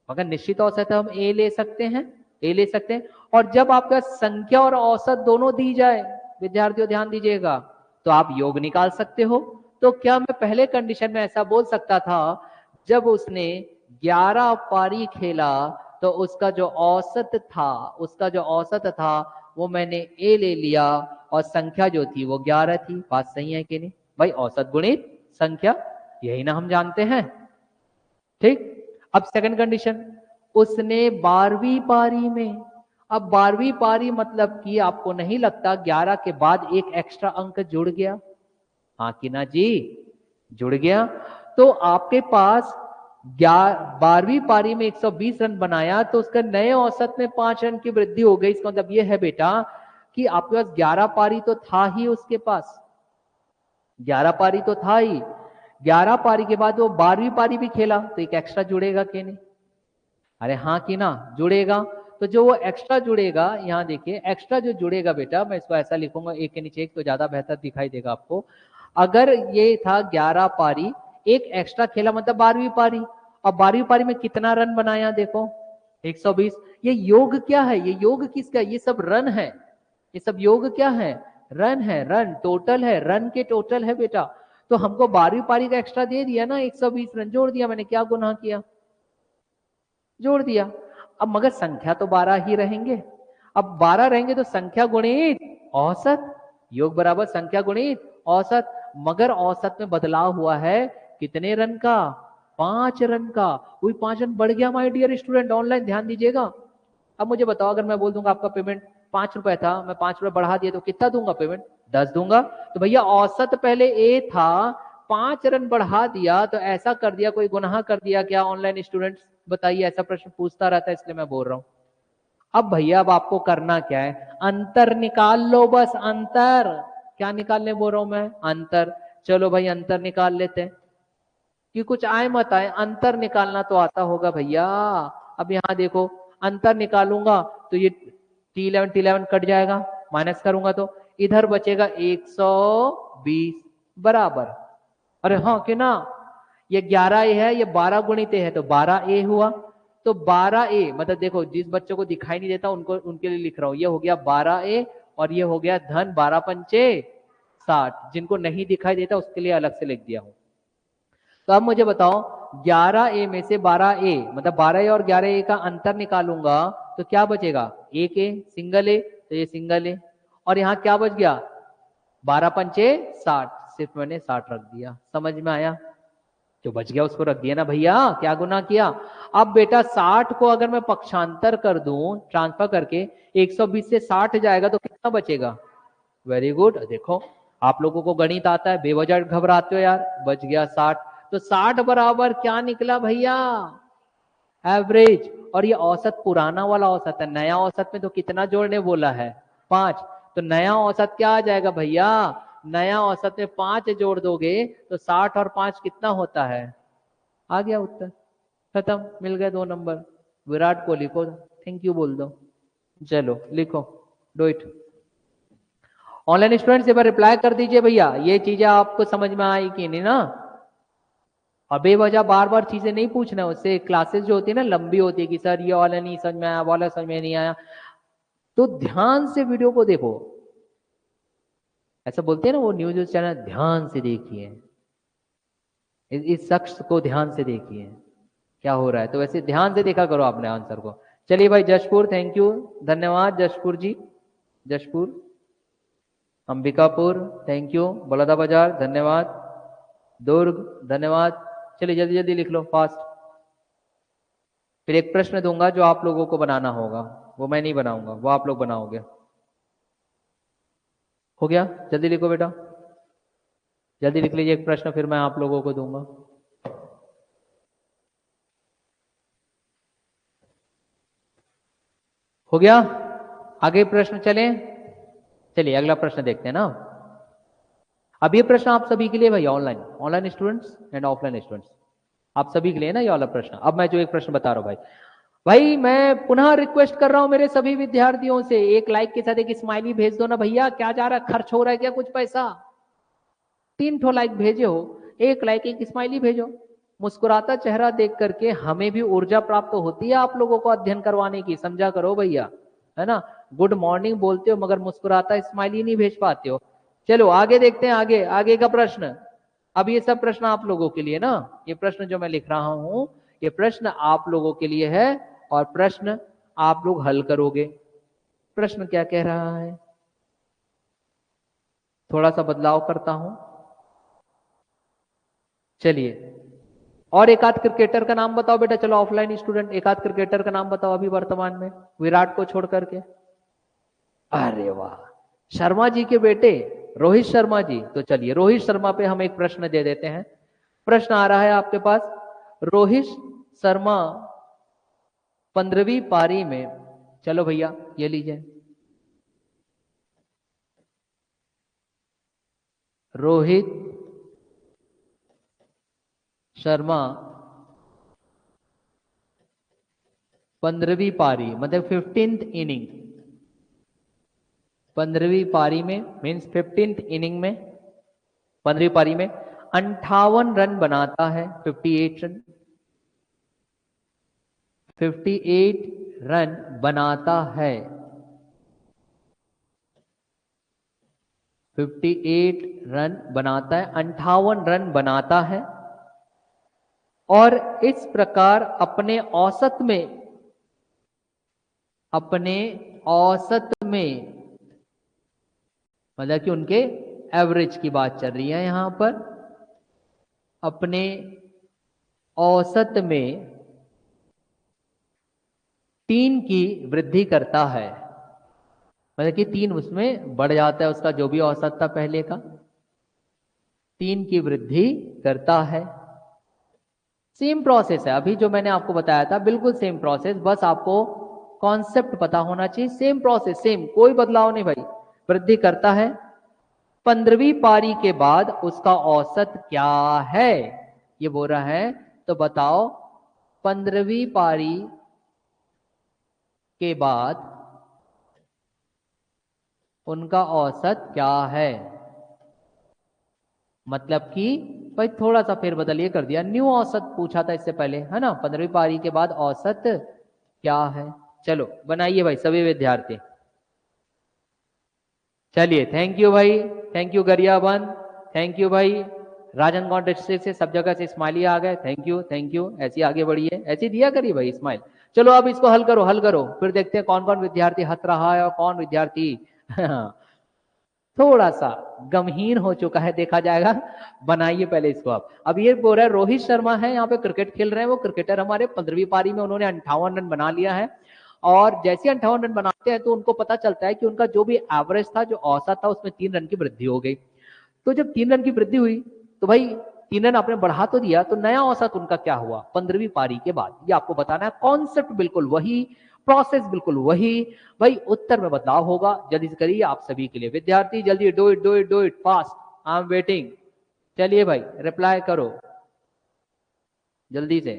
A: मगर निश्चित औसत है, हम ए ले सकते हैं, ए ले सकते हैं। और जब आपका संख्या और औसत दोनों दी जाए, विद्यार्थियों ध्यान दीजिएगा, तो आप योग निकाल सकते हो। तो क्या मैं पहले कंडीशन में ऐसा बोल सकता था, जब उसने 11 पारी खेला तो उसका जो औसत था वो मैंने ए ले लिया, और संख्या जो थी वो 11 थी। बात सही है कि नहीं भाई, औसत गुणित संख्या, यही ना हम जानते हैं। ठीक, अब सेकंड कंडीशन, उसने 12वीं पारी में, अब 12वीं पारी मतलब कि आपको नहीं लगता 11 के बाद एक एक्स्ट्रा अंक जुड़ गया, हाँ कि ना जी, जुड़ गया। तो आपके पास 12वीं पारी में 120 रन बनाया, तो उसका नए औसत में 5 रन की वृद्धि हो गई। इसका मतलब यह है बेटा कि आपके पास 11 पारी तो था ही, उसके पास 11 पारी तो था ही। 11 पारी के बाद वो 12वीं पारी भी खेला, तो एक एक्स्ट्रा जुड़ेगा कि नहीं, अरे हाँ कि ना, जुड़ेगा। तो जो वो एक्स्ट्रा जुड़ेगा, यहाँ देखिए एक्स्ट्रा जो जुड़ेगा बेटा, मैं इसको ऐसा लिखूंगा एक के नीचे एक, तो ज्यादा बेहतर दिखाई देगा आपको। अगर ये था 11 पारी, एक एक्स्ट्रा खेला मतलब 12वीं पारी, और 12वीं पारी में कितना रन बनाया देखो, 120। ये योग क्या है, ये योग किसका, ये सब रन है, ये सब योग क्या है, रन है, रन टोटल है, रन के टोटल है बेटा। तो हमको 12वीं पारी का एक्स्ट्रा दे दिया ना, 120 रन जोड़ दिया मैंने, क्या गुनाह किया, जोड़ दिया। अब मगर संख्या तो 12 ही रहेंगे, अब 12 रहेंगे तो संख्या गुणित औसत, योग बराबर संख्या गुणित औसत। मगर औसत में बदलाव हुआ है कितने रन का, 5 रन का। वही 5 रन बढ़ गया माय डियर स्टूडेंट, ऑनलाइन ध्यान दीजिएगा। अब मुझे बताओ, अगर मैं बोल दूंगा आपका पेमेंट 5 रुपए था, मैं 5 रुपए बढ़ा दिया, तो कितना दूंगा पेमेंट, 10 दूंगा। तो भैया औसत पहले ए था, 5 रन बढ़ा दिया, तो ऐसा कर दिया, कोई गुनाह कर दिया क्या ऑनलाइन स्टूडेंट्स, बताइए, ऐसा प्रश्न पूछता रहता है इसलिए मैं बोल रहा हूं। अब भैया अब आपको करना क्या है, अंतर निकाल लो, बस अंतर। क्या निकालने बोल रहा हूं मैं, अंतर। चलो भाई अंतर निकाल लेते हैं, कि कुछ आए मत आए, अंतर निकालना तो आता होगा भैया। अब यहाँ देखो, अंतर निकालूंगा तो ये T11 कट जाएगा, माइनस करूंगा तो इधर बचेगा 120 बराबर। अरे हाँ कि ना, ये 11A है, ये 12 गुणित है, तो 12A हुआ। तो 12A मतलब देखो, जिस बच्चों को दिखाई नहीं देता उनको, उनके लिए लिख रहा हूं, ये हो गया 12A, और ये हो गया धन 12 पंचे 60। जिनको नहीं दिखाई देता उसके लिए अलग से लिख दिया हूं। तो अब मुझे बताओ, 11A में से 12A मतलब 12A और 11A का अंतर निकालूंगा तो क्या बचेगा, एक ए, सिंगल ए, तो ये सिंगल ए। और यहाँ क्या बच गया, 12 पंचे 60, सिर्फ मैंने 60 रख दिया, समझ में आया, जो बच गया उसको रख दिया ना भैया, क्या गुना किया। अब बेटा 60 को अगर मैं पक्षांतर कर दूं ट्रांसफर करके, 120 से 60 जाएगा तो कितना बचेगा, वेरी गुड। देखो आप लोगों को गणित आता है, बेवजह घबराते हो यार, बच गया 60। तो 60 बराबर क्या निकला भैया, एवरेज। और ये औसत पुराना वाला औसत है, नया औसत में तो कितना जोड़ने बोला है, 5। तो नया औसत क्या आ जाएगा भैया, नया औसत में 5 जोड़ दोगे तो 60 और 5 कितना होता है, आ गया उत्तर, खत्म, मिल गए 2 नंबर। विराट कोहली को थैंक यू बोल दो। चलो लिखो, डू इट। ऑनलाइन स्टूडेंट्स एक बार रिप्लाई कर दीजिए भैया, ये चीजें आपको समझ में आई कि नहीं ना। और बेवजह बार बार चीजें नहीं पूछना, उससे क्लासेस जो होती है ना लंबी होती है कि सर ये वाला नहीं समझ में आया, वाला समझ में नहीं आया। तो ध्यान से वीडियो को देखो, ऐसा बोलते हैं ना वो न्यूज चैनल, ध्यान से देखिए, इस शख्स को ध्यान से देखिए क्या हो रहा है। तो वैसे ध्यान से देखा करो आपने आंसर को। चलिए भाई जशपुर, थैंक यू, धन्यवाद जशपुर जी, जशपुर। अंबिकापुर थैंक यू, बलौदा बाजार धन्यवाद, दुर्ग धन्यवाद। चलिए जल्दी जल्दी लिख लो फास्ट। फिर एक प्रश्न दूंगा जो आप लोगों को बनाना होगा, वो मैं नहीं बनाऊंगा, वो आप लोग बनाओगे। हो गया? जल्दी लिखो बेटा, जल्दी लिख लीजिए एक प्रश्न, फिर मैं आप लोगों को दूंगा। हो गया? आगे प्रश्न चलें? चलिए अगला प्रश्न देखते हैं ना। अब ये प्रश्न आप सभी के लिए भाई, online online students and offline students, आप सभी के लिए ना ये वाला प्रश्न। अब मैं जो एक प्रश्न बता रहा हूं भाई, भाई मैं पुनः रिक्वेस्ट कर रहा हूं मेरे सभी विद्यार्थियों से, एक लाइक के साथ एक स्माइली भेज दो ना भैया। क्या जा रहा है, खर्च हो रहा है क्या कुछ पैसा? 3 लाइक भेजे हो, एक लाइक एक स्माइली भेजो। मुस्कुराता चेहरा देख करके हमें भी ऊर्जा प्राप्त होती है आप लोगों को अध्ययन करवाने की, समझा करो भैया, है ना। गुड मॉर्निंग बोलते हो मगर मुस्कुराता स्माइली नहीं भेज पाते हो। चलो आगे देखते हैं, आगे आगे का प्रश्न। अब ये सब प्रश्न आप लोगों के लिए ना, ये प्रश्न जो मैं लिख रहा हूं ये प्रश्न आप लोगों के लिए है, और प्रश्न आप लोग हल करोगे। प्रश्न क्या कह रहा है, थोड़ा सा बदलाव करता हूं। चलिए, और एक आध क्रिकेटर का नाम बताओ बेटा, चलो ऑफलाइन स्टूडेंट, एक आध क्रिकेटर का नाम बताओ अभी वर्तमान में, विराट को छोड़ करके। अरे वाह, शर्मा जी के बेटे रोहित शर्मा जी। तो चलिए रोहित शर्मा पे हम एक प्रश्न दे देते हैं। प्रश्न आ रहा है आपके पास, रोहित शर्मा 15वीं पारी में, चलो भैया ये लीजिए, रोहित शर्मा 15वीं पारी मतलब 15th इनिंग, 15वीं पारी में मीन्स 15th इनिंग में, 15वीं पारी में 58 रन बनाता है, 58 रन, 58 रन बनाता है, 58 रन बनाता है, 58 रन बनाता है। और इस प्रकार अपने औसत में, अपने औसत में, मतलब कि उनके एवरेज की बात चल रही है यहां पर, अपने औसत में 3 की वृद्धि करता है। मतलब कि 3 उसमें बढ़ जाता है, उसका जो भी औसत था पहले का, 3 की वृद्धि करता है। सेम प्रोसेस है अभी जो मैंने आपको बताया था, बिल्कुल सेम प्रोसेस, बस आपको कॉन्सेप्ट पता होना चाहिए। सेम प्रोसेस, सेम, कोई बदलाव नहीं भाई। वृद्धि करता है, 15वीं पारी के बाद उसका औसत क्या है, ये बोल रहा है। तो बताओ 15वीं पारी के बाद उनका औसत क्या है। मतलब कि भाई थोड़ा सा फेरबदल ये कर दिया, न्यू औसत पूछा था इससे पहले, है ना। 15वीं पारी के बाद औसत क्या है। चलो बनाइए भाई सभी विद्यार्थी। चलिए थैंक यू भाई, thank you Gariaband, thank you भाई। राजनगांव डिस्ट्रिक्ट से सब जगह से स्माइली आ गए, थैंक यू थैंक यू। ऐसी आगे बढ़िए, ऐसी दिया करिए भाई स्माइल। चलो अब इसको हल करो, हल करो, फिर देखते हैं कौन कौन विद्यार्थी हंस रहा है और कौन विद्यार्थी थोड़ा सा गमहीन हो चुका है, देखा जाएगा। बनाइए पहले इसको आप। अब ये बोल रहा है रोहित शर्मा है यहाँ पे क्रिकेट खेल रहे हैं, वो क्रिकेटर हमारे 15वीं पारी में उन्होंने 58 रन बना लिया है। और जैसे 58 रन बनाते हैं तो उनको पता चलता है कि उनका जो भी एवरेज था, जो औसत था, उसमें 3 रन की वृद्धि हो गई। तो जब 3 रन की वृद्धि हुई तो भाई 3 रन आपने बढ़ा तो दिया, तो नया औसत उनका क्या हुआ 15वीं पारी के बाद, ये आपको बताना है। कॉन्सेप्ट बिल्कुल वही, प्रोसेस बिल्कुल वही, भाई उत्तर में बदलाव होगा। जल्दी से करिए आप सभी के लिए विद्यार्थी, जल्दी do it do it do it fast, I am waiting. चलिए भाई रिप्लाई करो जल्दी से।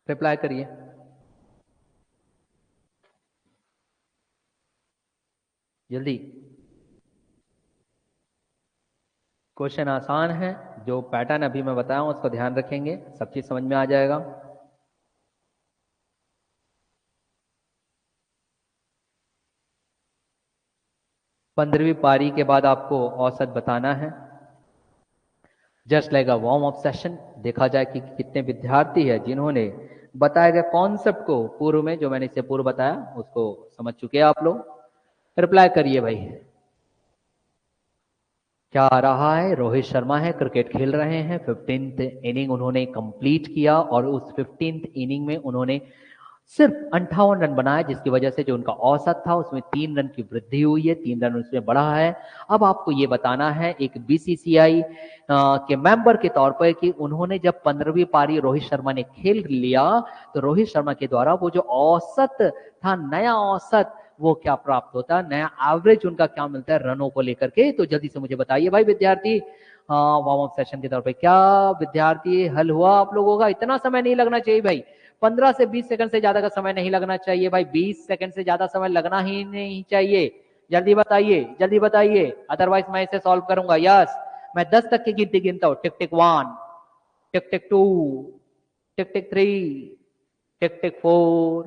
A: रिप्लाई करिए। जल्दी। क्वेश्चन आसान है, जो पैटर्न अभी मैं बताया हूं उसको ध्यान रखेंगे, सब चीज समझ में आ जाएगा। पंद्रहवीं पारी के बाद आपको औसत बताना है। Just like a warm up session, देखा जाए कि कितने विद्यार्थी है जिन्होंने बताए गए कॉन्सेप्ट को पूर्व में, जो मैंने इससे पूर्व बताया उसको समझ चुके हैं आप लोग। रिप्लाई करिए भाई। क्या आ रहा है? रोहित शर्मा है, क्रिकेट खेल रहे हैं, 15th इनिंग उन्होंने कंप्लीट किया और उस 15th इनिंग में उन्होंने सिर्फ 58 रन बनाए, जिसकी वजह से जो उनका औसत था उसमें 3 रन की वृद्धि हुई है, 3 रन उसमें बढ़ा है। अब आपको ये बताना है एक बीसीसीआई के मेंबर के तौर पर कि उन्होंने जब 15वीं पारी रोहित शर्मा ने खेल लिया तो रोहित शर्मा के द्वारा वो जो औसत था, नया औसत, वो क्या प्राप्त होता है, नया एवरेज उनका क्या मिलता है रनों को लेकर के। तो जल्दी से मुझे बताइए भाई विद्यार्थी, वार्म अप सेशन के तौर पे क्या विद्यार्थी हल हुआ आप लोगों का? इतना समय नहीं लगना चाहिए भाई, 15 से 20 सेकंड से ज्यादा का समय नहीं लगना चाहिए भाई, 20 सेकंड से ज्यादा समय लगना ही नहीं चाहिए। जल्दी बताइए, जल्दी बताइए, अदरवाइज मैं इसे सॉल्व करूंगा। यस, मैं 10 तक की गिनती गिनता हूं। टिक टिक 1, टिक टिक 2, टिक टिक 3, टिक टिक 4,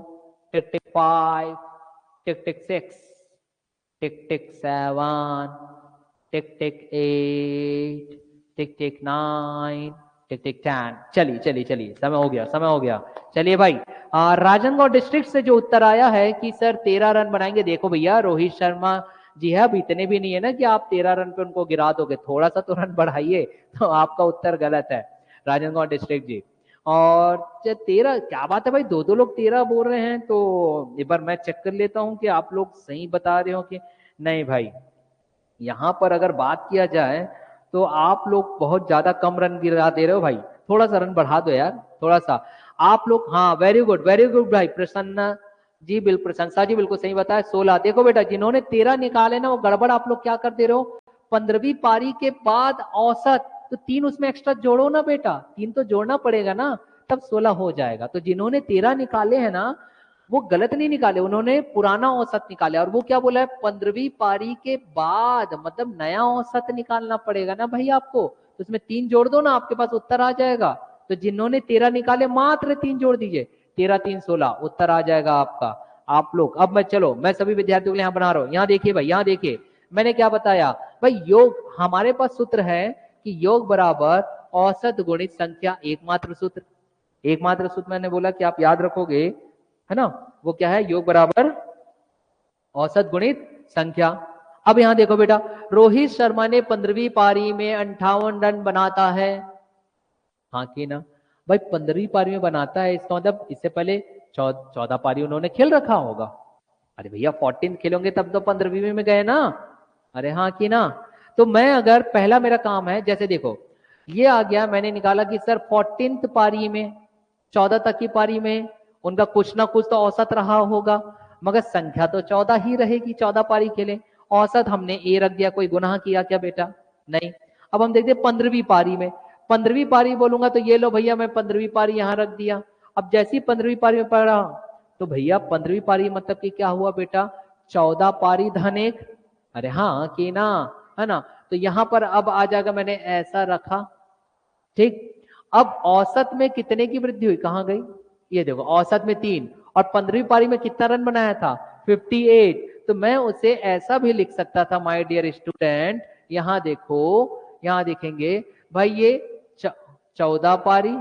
A: टिक टिक 5, टिक टिक 6, टिक टिक 7, टिक टिक 8, टिक टिक 9, टिक टिक 10। चलिए चलिए चलिए, समय हो गया, समय हो गया। चलिए भाई, राजनांदगांव डिस्ट्रिक्ट से जो उत्तर आया है कि सर 13 रन बनाएंगे, देखो भैया रोहित शर्मा जी है, अब इतने भी नहीं है ना कि आप 13 रन पे उनको गिरा दोगे, थोड़ा सा तो रन बढ़ाइए। तो आपका उत्तर गलत है राजनांदगांव डिस्ट्रिक्ट जी। और 13, क्या बात है भाई, दो दो लोग 13 बोल रहे हैं, तो एक बार मैं चेक कर लेता हूं कि आप लोग सही बता रहे हो कि नहीं भाई। यहां पर अगर बात किया जाए तो आप लोग बहुत ज्यादा कम रन गिरा दे रहे हो भाई, थोड़ा सा रन बढ़ा दो यार, थोड़ा सा। आप लोग, हाँ वेरी गुड भाई, प्रसन्ना जी बिल्कुल, प्रशंसा जी बिल्कुल सही बताया, 16। देखो बेटा, जिन्होंने 13 निकाले ना वो गड़बड़ आप लोग क्या कर दे रहे हो, 15वीं पारी के बाद औसत, तो 3 उसमें एक्स्ट्रा जोड़ो ना बेटा, 3 तो जोड़ना पड़ेगा ना, तब 16 हो जाएगा। तो जिन्होंने 13 निकाले हैं ना वो गलत नहीं निकाले, उन्होंने पुराना औसत निकाला। और वो क्या बोला है, 15वीं पारी के बाद, मतलब नया औसत निकालना पड़ेगा ना भाई आपको, तो उसमें 3 जोड़ दो ना, आपके पास उत्तर आ जाएगा। तो जिन्होंने 13 निकाले मात्र 3 जोड़ दीजिए, 13 3 16, उत्तर आ जाएगा आपका। आप लोग, अब मैं, चलो मैं सभी विद्यार्थियों के लिए यहाँ बना रहा हूँ, यहाँ देखिए भाई, यहाँ देखिए मैंने क्या बताया भाई, योग, हमारे पास सूत्र है कि योग बराबर औसत गुणित संख्या, एकमात्र सूत्र। एकमात्र सूत्र मैंने बोला कि आप याद रखोगे, है ना, वो क्या है, योग बराबर औसत गुणित संख्या। अब यहां देखो बेटा, रोहित शर्मा ने 15वीं पारी में 58 रन बनाता है, हाँ कि ना भाई, 15वीं पारी में बनाता है, इसका मतलब इससे पहले 14 पारी उन्होंने खेल रखा होगा। अरे भैया 14 खेलोगे तब तो 15वीं में गए ना, अरे हाँ कि ना। तो मैं अगर, पहला मेरा काम है, जैसे देखो ये आ गया, मैंने निकाला कि सर 14th पारी में, 14 तक की पारी में उनका कुछ ना कुछ तो औसत रहा होगा, मगर संख्या तो 14 ही रहेगी, 14 पारी खेले, औसत हमने ए रख दिया, कोई गुनाह किया क्या बेटा? नहीं। अब हम देखते 15वीं पारी में, 15वीं पारी बोलूंगा तो ये लो भैया, मैं 15वीं पारी यहां रख दिया। अब जैसी 15वीं पारी में पढ़ा, तो भैया 15वीं पारी मतलब कि क्या हुआ बेटा, 14 पारी धन 1, अरे हाँ कि ना, है ना। तो यहां पर अब आ जाएगा, मैंने ऐसा रखा, ठीक। अब औसत में कितने की वृद्धि हुई, कहां गई, ये देखो औसत में 3, और 15वीं पारी में कितना रन बनाया था, 58। तो मैं उसे ऐसा भी लिख सकता था माय डियर स्टूडेंट, यहां देखो, यहां देखेंगे भाई, ये 14 पारी,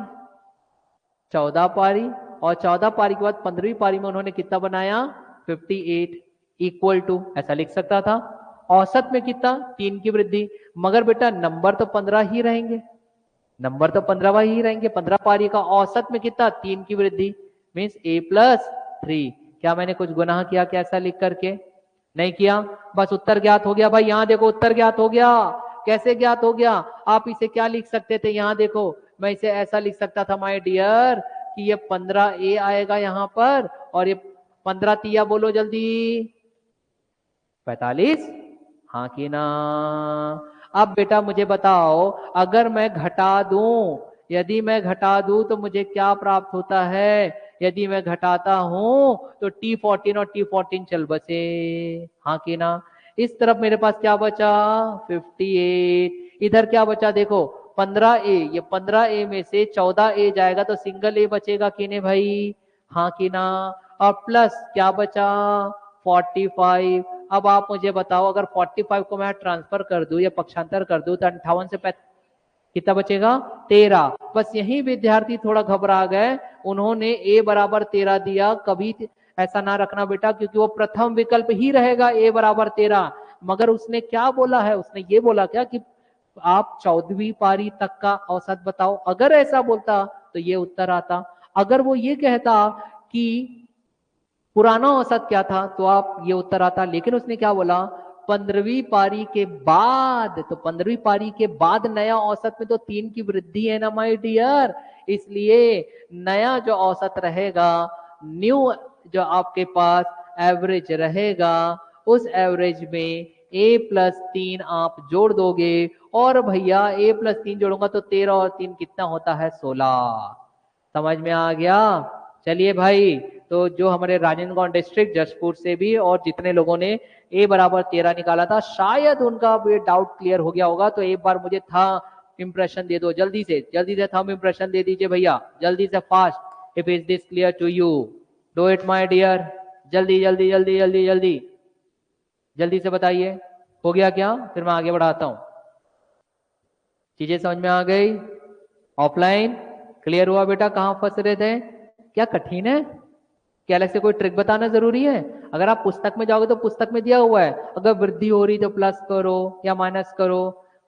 A: 14 पारी, और 14 पारी के बाद 15वीं पारी में उन्होंने कितना बनाया, 58, इक्वल टू, ऐसा लिख सकता था। औसत में कितना, 3 की वृद्धि, मगर बेटा नंबर तो 15 ही रहेंगे, नंबर तो 15 ही रहेंगे, 15 पारी का औसत में कितना, 3 की वृद्धि, मीन्स A+3। क्या मैंने कुछ गुनाह किया क्या ऐसा लिख करके? नहीं किया, बस उत्तर ज्ञात हो गया भाई। यहां देखो उत्तर ज्ञात हो गया, कैसे ज्ञात हो गया, आप इसे क्या लिख सकते थे, यहां देखो मैं इसे ऐसा लिख सकता था माय डियर कि ये 15A आएगा यहां पर, और ये 15 तिया बोलो जल्दी, 45, हाँ कि ना। अब बेटा मुझे बताओ, अगर मैं घटा दूं यदि मैं घटा दूं तो मुझे क्या प्राप्त होता है? यदि मैं घटाता हूं तो T14 और T14 चल बचे, हाँ कि ना। इस तरफ मेरे पास क्या बचा? 58। इधर क्या बचा देखो 15A। ये 15A में से 14A जाएगा तो सिंगल A बचेगा कि नहीं भाई, हाँ कि ना। और प्लस क्या बचा? 45। अब आप मुझे बताओ अगर 45 को मैं ट्रांसफर कर दूं या पक्षांतर कर दूं तो 58 से कितना बचेगा? 13। बस यही विद्यार्थी थोड़ा घबरा गए, उन्होंने a बराबर 13 दिया। कभी ऐसा ना रखना बेटा, क्योंकि वो प्रथम विकल्प ही रहेगा a बराबर 13। मगर उसने क्या बोला है? उसने ये बोला क्या कि आप 14वीं पारी तक का औसत बताओ। अगर ऐसा बोलता तो ये उत्तर आता। अगर वो ये कहता कि पुराना औसत क्या था तो आप ये उत्तर आता। लेकिन उसने क्या बोला? 15वीं पारी के बाद। तो 15वीं पारी के बाद नया औसत में तो 3 की वृद्धि है ना माय डियर, इसलिए नया जो औसत रहेगा, न्यू जो आपके पास एवरेज रहेगा, उस एवरेज में a+3 आप जोड़ दोगे। और भैया a+3 जोड़ूंगा तो 13 और 3 कितना होता है? 16। समझ में आ गया? चलिए भाई, तो जो हमारे राजनांदगांव डिस्ट्रिक्ट जशपुर से भी और जितने लोगों ने a बराबर 13 निकाला था, शायद उनका ये डाउट क्लियर हो गया होगा। तो एक बार मुझे था इंप्रेशन दे दो, जल्दी से थंब इंप्रेशन दे दीजिए भैया, जल्दी से fast. If is this clear to you, do it my dear, जल्दी जल्दी जल्दी जल्दी जल्दी जल्दी से बताइए, हो गया क्या? फिर मैं आगे बढ़ाता हूं। चीजें समझ में आ गई? ऑफलाइन क्लियर हुआ बेटा? कहां फंस रहे थे? क्या कठिन है? क्या अलग से कोई ट्रिक बताना जरूरी है? अगर आप पुस्तक में जाओगे तो पुस्तक में दिया हुआ है, अगर वृद्धि हो रही तो प्लस करो या माइनस करो,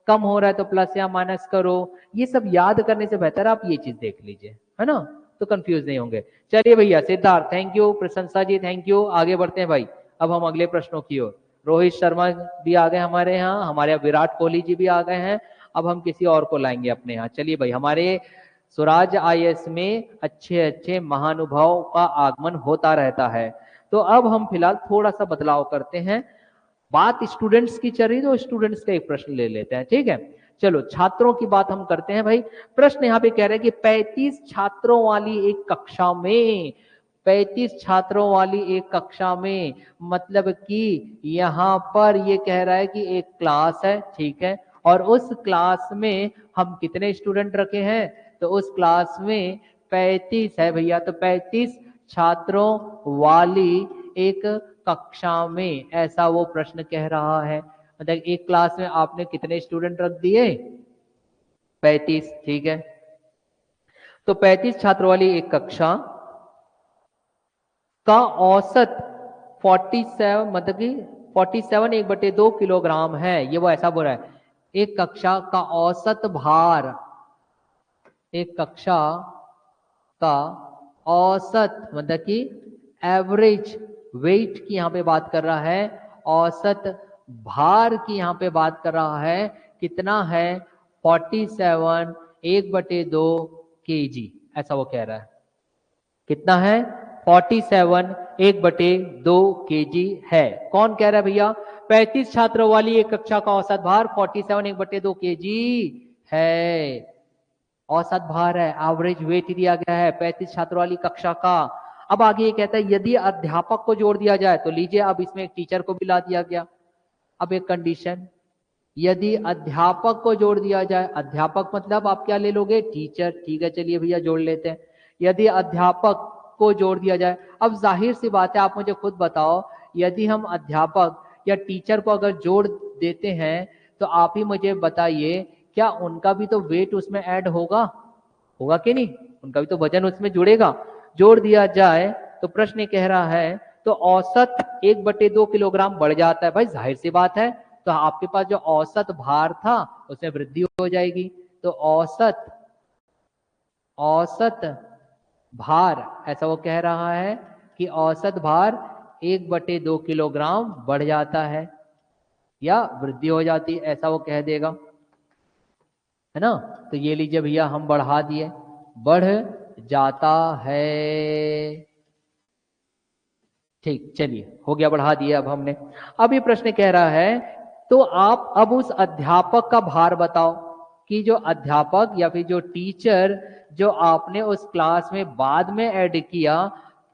A: कम हो रहा है तो प्लस या माइनस करो। ये सब याद करने से बेहतर आप ये चीज देख लीजिए, है ना, तो कंफ्यूज नहीं होंगे। चलिए भैया, सिद्धार्थ थैंक यू, प्रशंसा जी थैंक यू। आगे बढ़ते हैं भाई, अब हम अगले प्रश्नों की ओर। रोहित शर्मा भी आ गए हमारे यहाँ, हमारे यहाँ विराट कोहली जी भी आ गए हैं। अब हम किसी और को लाएंगे अपने यहाँ। चलिए भाई, हमारे स्वराज आईएएस में अच्छे अच्छे महानुभाव का आगमन होता रहता है। तो अब हम फिलहाल थोड़ा सा बदलाव करते हैं। बात स्टूडेंट्स की चल रही, तो स्टूडेंट्स का एक प्रश्न ले लेते हैं, ठीक है। चलो छात्रों की बात हम करते हैं भाई। प्रश्न यहाँ पे कह रहे हैं कि 35 छात्रों वाली एक कक्षा में, 35 छात्रों वाली एक कक्षा में, मतलब कि यहाँ पर ये कह रहा है कि एक क्लास है, ठीक है, और उस क्लास में हम कितने स्टूडेंट रखे हैं? तो उस क्लास में 35 है भैया। तो 35 छात्रों वाली एक कक्षा में, ऐसा वो प्रश्न कह रहा है। मतलब एक क्लास में आपने कितने स्टूडेंट रख दिए? 35, ठीक है। तो 35 छात्रों वाली एक कक्षा का औसत 47, मतलब कि 47 1/2 किलोग्राम है। ये वो ऐसा बोल रहा है, एक कक्षा का औसत भार, एक कक्षा का औसत मतलब कि एवरेज वेट की यहां पे बात कर रहा है, औसत भार की यहां पे बात कर रहा है। कितना है? 47 1/2 kg, ऐसा वो कह रहा है। कितना है? 47 1/2 kg है। कौन कह रहा है भैया? 35 छात्रों वाली एक कक्षा का औसत भार 47 1/2 kg है। औसत भार है, एवरेज वेट दिया गया है 35 छात्रों वाली कक्षा का। अब आगे ये कहता है यदि अध्यापक को जोड़ दिया जाए, तो लीजिए अब इसमें एक टीचर को भी ला दिया गया। अब एक कंडीशन, यदि अध्यापक को जोड़ दिया जाए, अध्यापक मतलब आप क्या ले लोगे? टीचर, ठीक है, चलिए भैया जोड़ लेते हैं। यदि अध्यापक को जोड़ दिया जाए, अब जाहिर सी बात है, आप मुझे खुद बताओ, यदि हम अध्यापक या टीचर को अगर जोड़ देते हैं तो आप ही मुझे बताइए, क्या उनका भी तो वेट उसमें ऐड होगा? होगा कि नहीं? उनका भी तो वजन उसमें जुड़ेगा। जोड़ दिया जाए तो प्रश्न कह रहा है, तो औसत 1/2 किलोग्राम बढ़ जाता है भाई, जाहिर सी बात है। तो आपके पास जो औसत भार था उसमें वृद्धि हो जाएगी। तो औसत औसत भार, ऐसा वो कह रहा है कि औसत भार 1/2 किलोग्राम बढ़ जाता है या वृद्धि हो जाती है, ऐसा वो कह देगा, है ना। तो ये लीजिए भैया, हम बढ़ा दिए, बढ़ जाता है। ठीक, चलिए हो गया, बढ़ा दिया अब हमने। अब ये प्रश्न कह रहा है, तो आप अब उस अध्यापक का भार बताओ। कि जो अध्यापक या फिर जो टीचर जो आपने उस क्लास में बाद में ऐड किया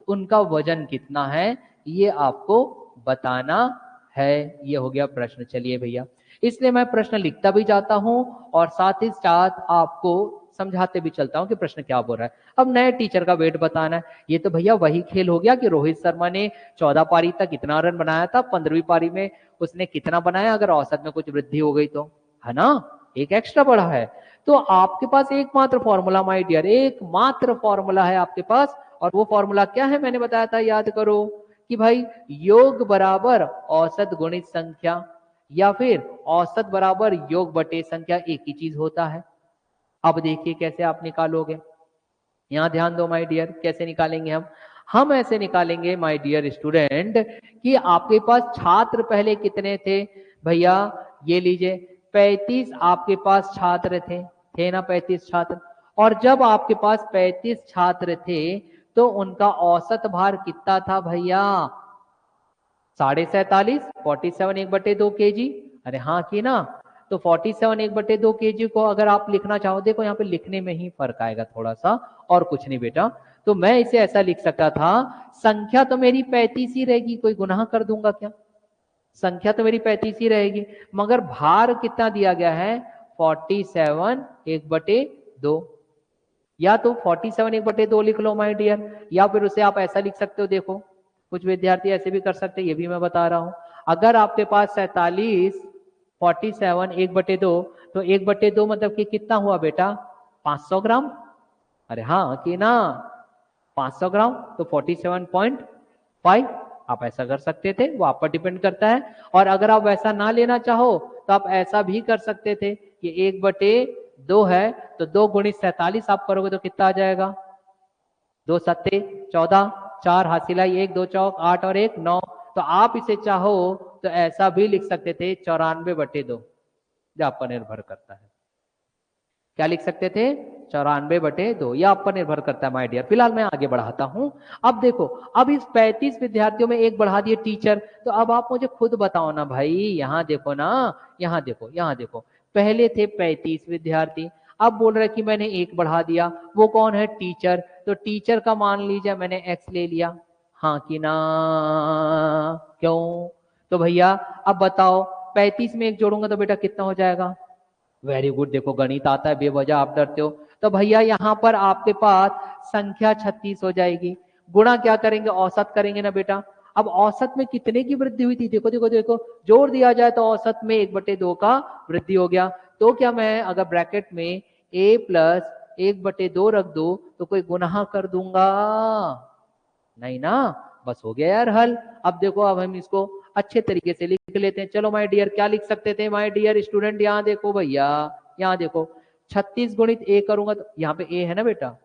A: उनका वजन कितना है, ये आपको बताना है। ये हो गया प्रश्न। चलिए भैया, इसलिए मैं प्रश्न लिखता भी जाता हूं और साथ ही साथ आपको समझाते भी चलता हूं कि प्रश्न क्या बोल रहा है। अब नए टीचर का वेट बताना है। ये तो भैया वही खेल हो गया कि रोहित शर्मा ने 14 पारी तक कितना रन बनाया था, 15वीं पारी में उसने कितना बनाया, अगर औसत में कुछ वृद्धि हो गई तो, है ना, एक एक्स्ट्रा बढ़ा है। तो आपके पास एकमात्र फॉर्मूला माय डियर, एकमात्र फॉर्मूला है आपके पास, और वो फॉर्मूला क्या है मैंने बताया था, याद करो कि भाई योग बराबर औसत गुणित संख्या या फिर औसत बराबर योग बटे संख्या, एक ही चीज होता है। अब देखिए कैसे आप निकालोगे, यहां ध्यान दो माय डियर, कैसे निकालेंगे हम ऐसे निकालेंगे माय डियर स्टूडेंट कि आपके पास छात्र पहले कितने थे भैया, ये लीजिए 35 आपके पास छात्र थे ना, 35 छात्र। और जब आपके पास 35 छात्र थे तो उनका औसत भार कितना था भैया, 47.5, 47 1/2 kg। अरे हाँ की ना, तो 47 1/2 kg को अगर आप लिखना चाहो, देखो यहाँ पे लिखने में ही फर्क आएगा थोड़ा सा, और कुछ नहीं बेटा। तो मैं इसे ऐसा लिख सकता था, संख्या तो मेरी 35 ही रहेगी, कोई गुनाह कर दूंगा क्या, संख्या तो मेरी 35 ही रहेगी, मगर भार कितना दिया गया है, 47 1/2। या तो 47 1/2 लिख लो माय डियर, या फिर उसे आप ऐसा लिख सकते हो, देखो कुछ विद्यार्थी ऐसे भी कर सकते हैं, ये भी मैं बता रहा हूं। अगर आपके पास 47 47 1/2, तो 1/2 मतलब कि कितना हुआ बेटा, 500 ग्राम। अरे हाँ कि ना, 500 ग्राम, तो 47.5 आप ऐसा कर सकते थे, वो आप पर डिपेंड करता है। और अगर आप वैसा ना लेना चाहो तो आप ऐसा भी कर सकते थे कि 1/2 है, तो 2 गुणित 47 आप करोगे तो कितना आ जाएगा, 2 सत्ते 14, 4 हासिलाई 1 2 चौक 8 और 1 9। तो आप इसे चाहो तो ऐसा भी लिख सकते थे 94/2, जो आप पर निर्भर करता है। क्या लिख सकते थे, 94/2, यह आप पर निर्भर करता है माय डियर। फिलहाल मैं आगे बढ़ाता हूं। अब देखो, अब इस 35 विद्यार्थियों में एक बढ़ा दिए टीचर, तो अब आप मुझे खुद बताओ ना भाई, यहां देखो ना, यहां देखो, यहां देखो, पहले थे 35 विद्यार्थी, अब बोल रहे कि मैंने एक बढ़ा दिया, वो कौन है, टीचर। तो टीचर का मान लीजिए मैंने एक्स ले लिया, हाँ कि ना, क्यों, तो भैया अब बताओ 35 में एक जोड़ूंगा तो बेटा कितना हो जाएगा, वेरी गुड, देखो गणित आता है, बेवजह आप डरते हो। तो भैया यहाँ पर आपके पास संख्या 36 हो जाएगी, गुणा क्या करेंगे, औसत करेंगे ना बेटा। अब औसत में कितने की वृद्धि हुई थी, देखो देखो देखो, जोड़ दिया जाए तो औसत में 1/2 का वृद्धि हो गया। तो क्या मैं अगर ब्रैकेट में a प्लस 1/2 रख दू तो कोई गुनाह कर दूंगा, नहीं ना, बस हो गया यार हल। अब देखो, अब हम इसको अच्छे तरीके से लिख लेते हैं। चलो माय डियर, क्या लिख सकते थे माय डियर स्टूडेंट, यहाँ देखो भैया, यहाँ देखो 36 गुणित a करूंगा तो यहाँ पे a है ना बेटा,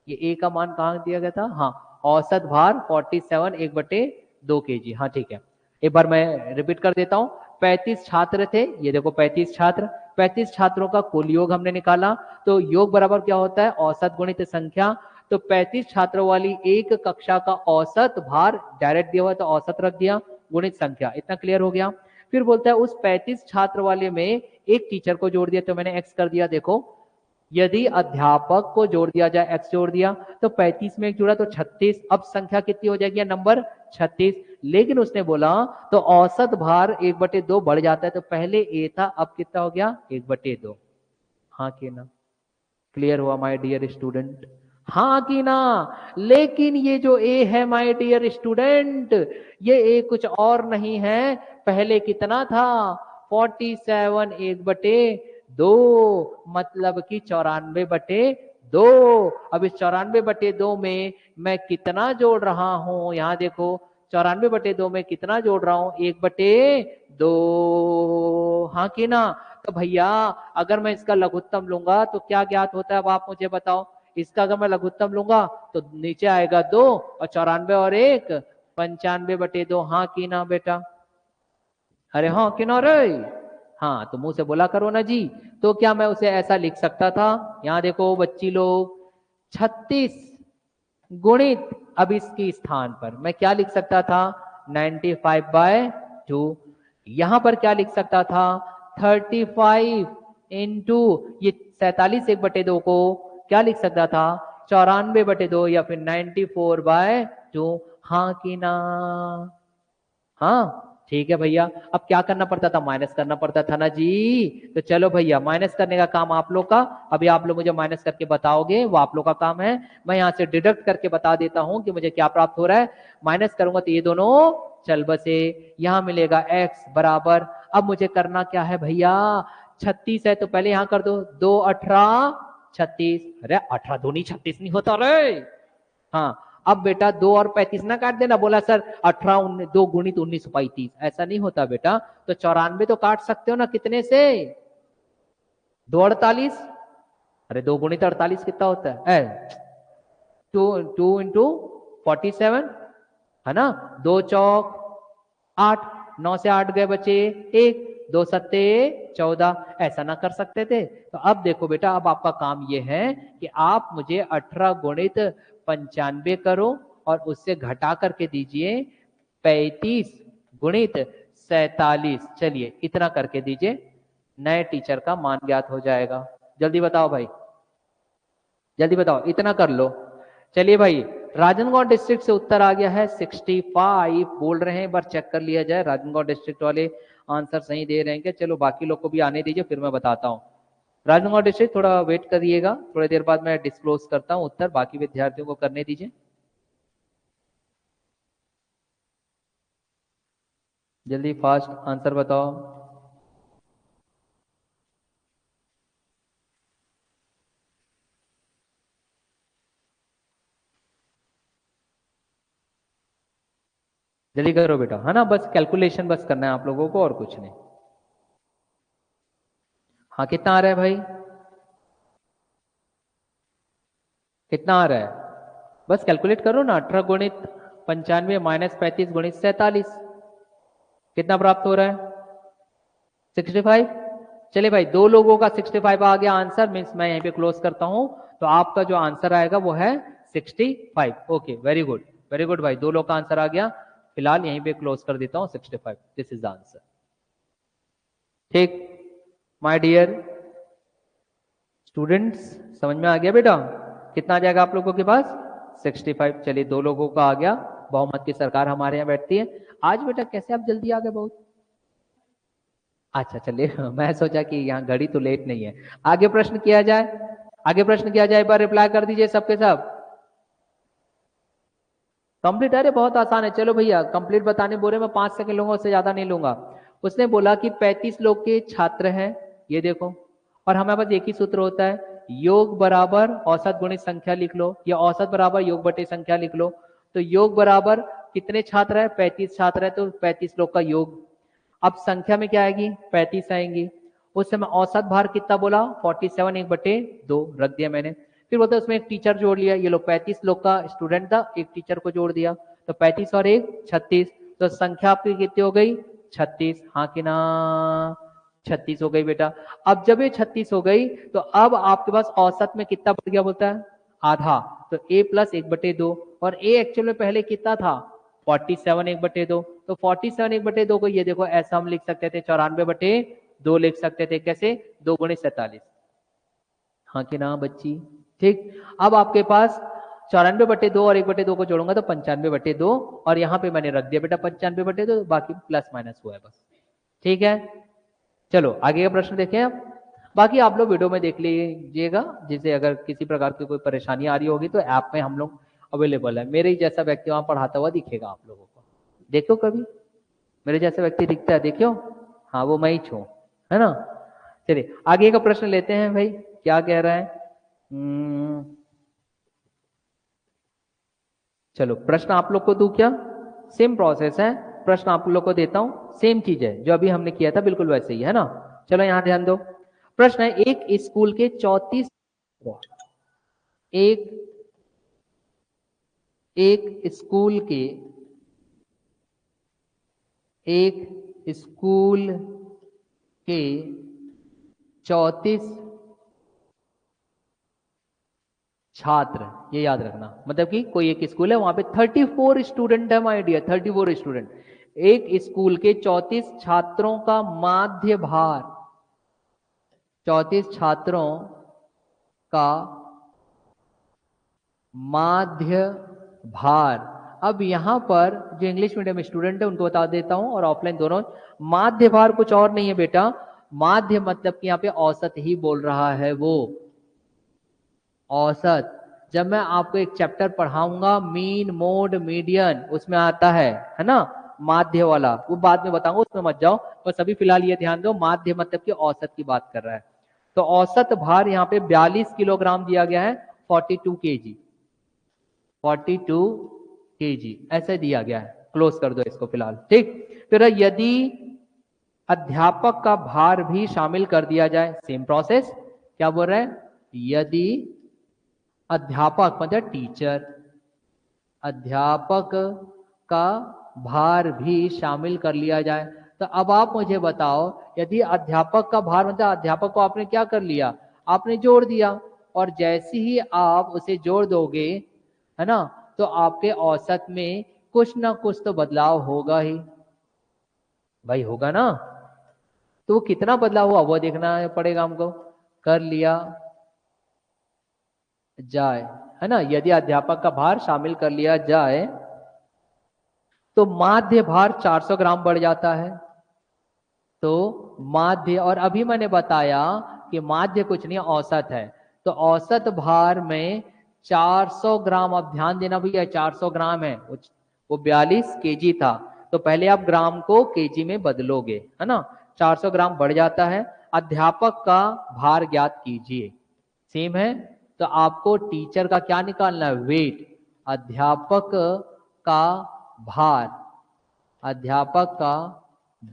A: ये a का मान कहाँ दिया गया था, हाँ, औसत भार 47 1/2 kg। हाँ ठीक है, एक बार मैं रिपीट कर देता हूँ। 35 छात्र थे, ये देखो 35 छात्र, 35 छात्रों का कुल योग हमने निकाला, तो योग बराबर क्या होता है, औसत गुणित संख्या। तो 35 छात्रों वाली एक कक्षा का औसत भार डायरेक्ट दिया हुआ तो औसत रख दिया, गुणित संख्या, इतना क्लियर हो गया। फिर बोलता है उस 35 छात्र वाले में एक टीचर को जोड़ दिया, तो मैंने एक्स कर दिया। देखो यदि अध्यापक को जोड़ दिया जाए, एक्स जोड़ दिया, तो 35 में एक जुड़ा तो 36, अब संख्या कितनी हो जाएगी, नंबर 36। लेकिन उसने बोला तो औसत भार 1/2 बढ़ जाता है, तो पहले ए था, अब कितना हो गया 1/2। हाँ कि ना, क्लियर हुआ माय डियर स्टूडेंट, हाँ कि ना। लेकिन ये जो ए है माय डियर स्टूडेंट, ये ए कुछ और नहीं है, पहले कितना था, 47 1/2, मतलब कि 94/2। अब इस 94/2 में मैं कितना जोड़ रहा हूं, यहां देखो 94/2 में कितना जोड़ रहा हूं, 1/2। हाँ कि ना। तो भैया अगर मैं इसका लघुत्तम लूंगा तो क्या ज्ञात होता है, अब आप मुझे बताओ। इसका अगर मैं लघुत्तम लूंगा तो नीचे आएगा 2, और 94 और 1 95/2। हाँ कि ना बेटा, अरे हाँ कि ना रे, हाँ तो मुंह से बोला करो ना जी। तो क्या मैं उसे ऐसा लिख सकता था, यहाँ देखो बच्ची लोग, 36 गुणित, अब इसके स्थान पर मैं क्या लिख सकता था, 95/2। यहां पर क्या लिख सकता था, 35 इंटू ये 47/2 को क्या लिख सकता था, 94/2 या फिर 94/2। हाँ कि ना? हाँ ठीक है भैया। अब क्या करना पड़ता था, माइनस करना पड़ता था ना जी। तो चलो भैया, माइनस करने का काम आप लोग का। अभी आप लोग मुझे माइनस करके बताओगे, वो आप लोग का काम है। मैं यहाँ से डिडक्ट करके बता देता हूँ कि मुझे क्या प्राप्त हो रहा है। माइनस करूंगा तो ये दोनों चल बसे, यहाँ मिलेगा x बराबर। अब मुझे करना क्या है भैया, 36 है तो पहले यहाँ कर दो, 2 18 36। अरे 18 दूनी 36 नहीं होता रे। हाँ अब बेटा 2 और 35 ना काट देना, बोला सर 18 2 गुणित 19 35, ऐसा नहीं होता बेटा। तो 94 तो काट सकते हो ना, कितने से, 2 48। अरे 2 गुणित 48 कितना होता है, 2 इंटू 47 है ना, 2 चौक 8, 9 से 8 गए बचे 1, 2 सत्ते 14। ऐसा ना कर सकते थे? तो अब देखो बेटा, अब आपका काम ये है कि आप मुझे 18 गुणित 95 करो और उससे घटा करके दीजिए 35 गुणित 47। चलिए इतना करके दीजिए, नए टीचर का मान ज्ञात हो जाएगा। जल्दी बताओ भाई, जल्दी बताओ, इतना कर लो। चलिए भाई, राजनांदगांव डिस्ट्रिक्ट से उत्तर आ गया है 65 बोल रहे हैं। एक बार चेक कर लिया जाए, राजनांदगांव डिस्ट्रिक्ट वाले आंसर सही दे रहे हैं क्या? चलो बाकी लोग को भी आने दीजिए, फिर मैं बताता हूँ। राजनांदगांव डिस्ट्रिक्ट थोड़ा वेट करिएगा, थोड़ी देर बाद मैं डिस्क्लोज करता हूँ उत्तर, बाकी विद्यार्थियों को करने दीजिए। जल्दी फास्ट आंसर बताओ। जल्दी करो बेटा, है ना, बस कैलकुलेशन बस करना है आप लोगों को और कुछ नहीं। हाँ कितना आ रहा है भाई, कितना आ रहा है? बस कैलकुलेट करो ना, 18 गुणित 95 माइनस 35 गुणित 47, कितना प्राप्त हो रहा है? 65। चलिए भाई, दो लोगों का 65 आ गया आंसर, मीन्स मैं यहीं पे क्लोज करता हूं। तो आपका जो आंसर आएगा वो है 65। Okay very good, very good भाई, दो लोग का आंसर आ गया। फिलहाल यहीं पे क्लोज कर देता हूं, 65, दिस इज द आंसर। ठीक, माय डियर स्टूडेंट्स, समझ में आ गया बेटा? कितना आ जाएगा आप लोगों के पास? 65। चलिए दो लोगों का आ गया, बहुमत की सरकार हमारे यहाँ बैठती है। आज बेटा कैसे आप जल्दी आ गए बहुत? अच्छा चलिए मैं सोचा कि यहाँ घड़ी तो लेट नहीं है। आगे प्रश्न किया जाए, आगे प्रश्न किया जाए, एक बार रिप्लाई कर दीजिए सबके सब। कंप्लीट, अरे बहुत आसान है। चलो भैया कंप्लीट बताने बोले, मैं 5 सेकंड लूंगा, उससे ज्यादा नहीं लूंगा। उसने बोला कि 35 लोग के छात्र हैं, ये देखो, और हमारे पास एक ही सूत्र होता है, योग बराबर औसत गुणित संख्या लिख लो, या औसत बराबर योग बटे संख्या लिख लो। तो योग बराबर कितने छात्र है, 35 छात्र है, तो 35 लोग का योग। अब संख्या में क्या आएगी, 35 आएंगी। उस समय औसत भार कितना बोला, 47 1/2 रख दिया मैंने। फिर बोलते उसमें एक टीचर जोड़ लिया, ये लोग 35 लोग का स्टूडेंट था, एक टीचर को जोड़ दिया, तो 35 और 1 36। तो संख्या आपकी कितनी हो गई, 36। हाँ कि ना, 36 हो गई बेटा। अब जब ये 36 हो गई, तो अब आपके पास औसत में कितना बढ़ गया बोलता है, आधा। तो a प्लस 1/2, और a एक्चुअल में पहले कितना था, 47 1/2। तो 47 1/2 को ये देखो ऐसा हम लिख सकते थे, 94/2 लिख सकते थे। कैसे, 2 गुणित 47। हाँ कि ना बच्ची? ठीक, अब आपके पास 94/2 और 1/2 को जोड़ूंगा तो 95/2, और यहाँ पे मैंने रख दिया बेटा 95/2, बाकी प्लस माइनस हुआ है बस। ठीक है, चलो आगे का प्रश्न देखें आप। बाकी आप लोग वीडियो में देख लीजिएगा, जिसे अगर किसी प्रकार की कोई परेशानी आ रही होगी तो ऐप में हम लोग अवेलेबल है। मेरे ही जैसा व्यक्ति वहां पढ़ाता हुआ दिखेगा आप लोगों को, देखो कभी मेरे जैसा व्यक्ति दिखता है, देखियो, हाँ वो मैं ही छू, है ना। चलिए आगे का प्रश्न लेते हैं भाई, क्या कह रहा है। चलो प्रश्न आप लोग को दूं क्या, सेम प्रोसेस है, प्रश्न आप लोग को देता हूं, सेम चीज है जो अभी हमने किया था, बिल्कुल वैसे ही है ना। चलो यहां ध्यान दो। प्रश्न है, एक स्कूल के 34 एक एक स्कूल के एक स्कूल के 34 छात्र, ये याद रखना, मतलब कि कोई एक स्कूल है वहां पे 34 स्टूडेंट है माय डियर, 34 स्टूडेंट। एक स्कूल के 34 छात्रों का माध्य भार 34 छात्रों का माध्य भार। अब यहां पर जो इंग्लिश मीडियम स्टूडेंट है उनको बता देता हूं और ऑफलाइन दोनों, माध्य भार कुछ और नहीं है बेटा। माध्य मतलब कि यहाँ पे औसत ही बोल रहा है वो, औसत। जब मैं आपको एक चैप्टर पढ़ाऊंगा मीन मोड मीडियन, उसमें आता है ना माध्य वाला, वो बाद में बताऊंगा, उसमें मत जाओ। बस अभी फिलहाल ये ध्यान दो, माध्य मतलब कि औसत की बात कर रहा है। तो औसत भार यहाँ पे 42 किलोग्राम दिया गया है, 42 केजी, 42 केजी ऐसे दिया गया है। क्लोज कर दो इसको फिलहाल, ठीक। फिर यदि अध्यापक का भार भी शामिल कर दिया जाए, सेम प्रोसेस। क्या बोल रहे हैं? यदि अध्यापक मतलब टीचर, अध्यापक का भार भी शामिल कर लिया जाए, तो अब आप मुझे बताओ, यदि अध्यापक का भार मतलब अध्यापक को आपने क्या कर लिया, आपने जोड़ दिया, और जैसे ही आप उसे जोड़ दोगे, है ना, तो आपके औसत में कुछ ना कुछ तो बदलाव होगा ही भाई, होगा ना। तो कितना बदलाव हुआ वो देखना पड़ेगा हमको। कर लिया जाए, है ना, यदि अध्यापक का भार शामिल कर लिया जाए तो माध्य भार 400 ग्राम बढ़ जाता है। तो माध्य, और अभी मैंने बताया कि माध्य कुछ नहीं औसत है, तो औसत भार में 400 ग्राम, अब ध्यान देना भैया 400 ग्राम है, वो 42 केजी था, तो पहले आप ग्राम को केजी में बदलोगे, है ना, 400 ग्राम बढ़ जाता है। अध्यापक का भार ज्ञात कीजिए, सेम है। तो आपको टीचर का क्या निकालना है, वेट। अध्यापक का भार, अध्यापक का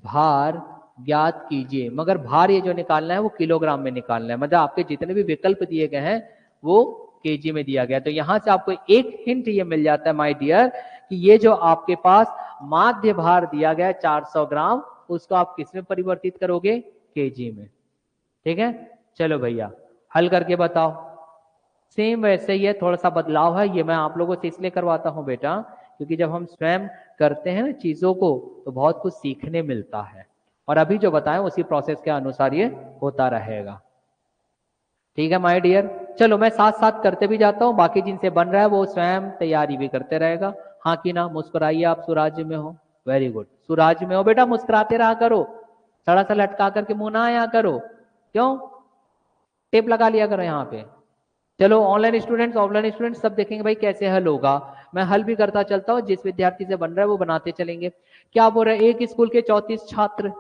A: भार ज्ञात कीजिए, मगर भार ये जो निकालना है वो किलोग्राम में निकालना है, मतलब आपके जितने भी विकल्प दिए गए हैं वो केजी में दिया गया। तो यहां से आपको एक हिंट ये मिल जाता है माय डियर, कि ये जो आपके पास माध्य भार दिया गया है 400 ग्राम, उसको आप किस में परिवर्तित करोगे, केजी में, ठीक है। चलो भैया हल करके बताओ। सेम वैसे ही है, थोड़ा सा बदलाव है, ये मैं आप लोगों से इसलिए करवाता हूं बेटा, क्योंकि जब हम स्वयं करते हैं ना चीजों को तो बहुत कुछ सीखने मिलता है, और अभी जो बताएं उसी प्रोसेस के अनुसार ये होता रहेगा, ठीक है माय डियर। चलो मैं साथ साथ करते भी जाता हूँ, बाकी जिनसे बन रहा है वो स्वयं तैयारी भी करते रहेगा। हाँ कि ना, मुस्कुराइए, आप सुराज में हो, वेरी गुड, सुराज में हो बेटा, मुस्कुराते रहा करो, सड़ा सा लटका करके मुंह ना आया करो, क्यों, टेप लगा लिया करो यहाँ पे। चलो ऑनलाइन स्टूडेंट्स ऑफलाइन स्टूडेंट्स सब देखेंगे भाई कैसे हल होगा, मैं हल भी करता चलता हूँ, जिस विद्यार्थी से बन रहा है वो बनाते चलेंगे। क्या बोल रहे हैं, एक स्कूल के 34 छात्र,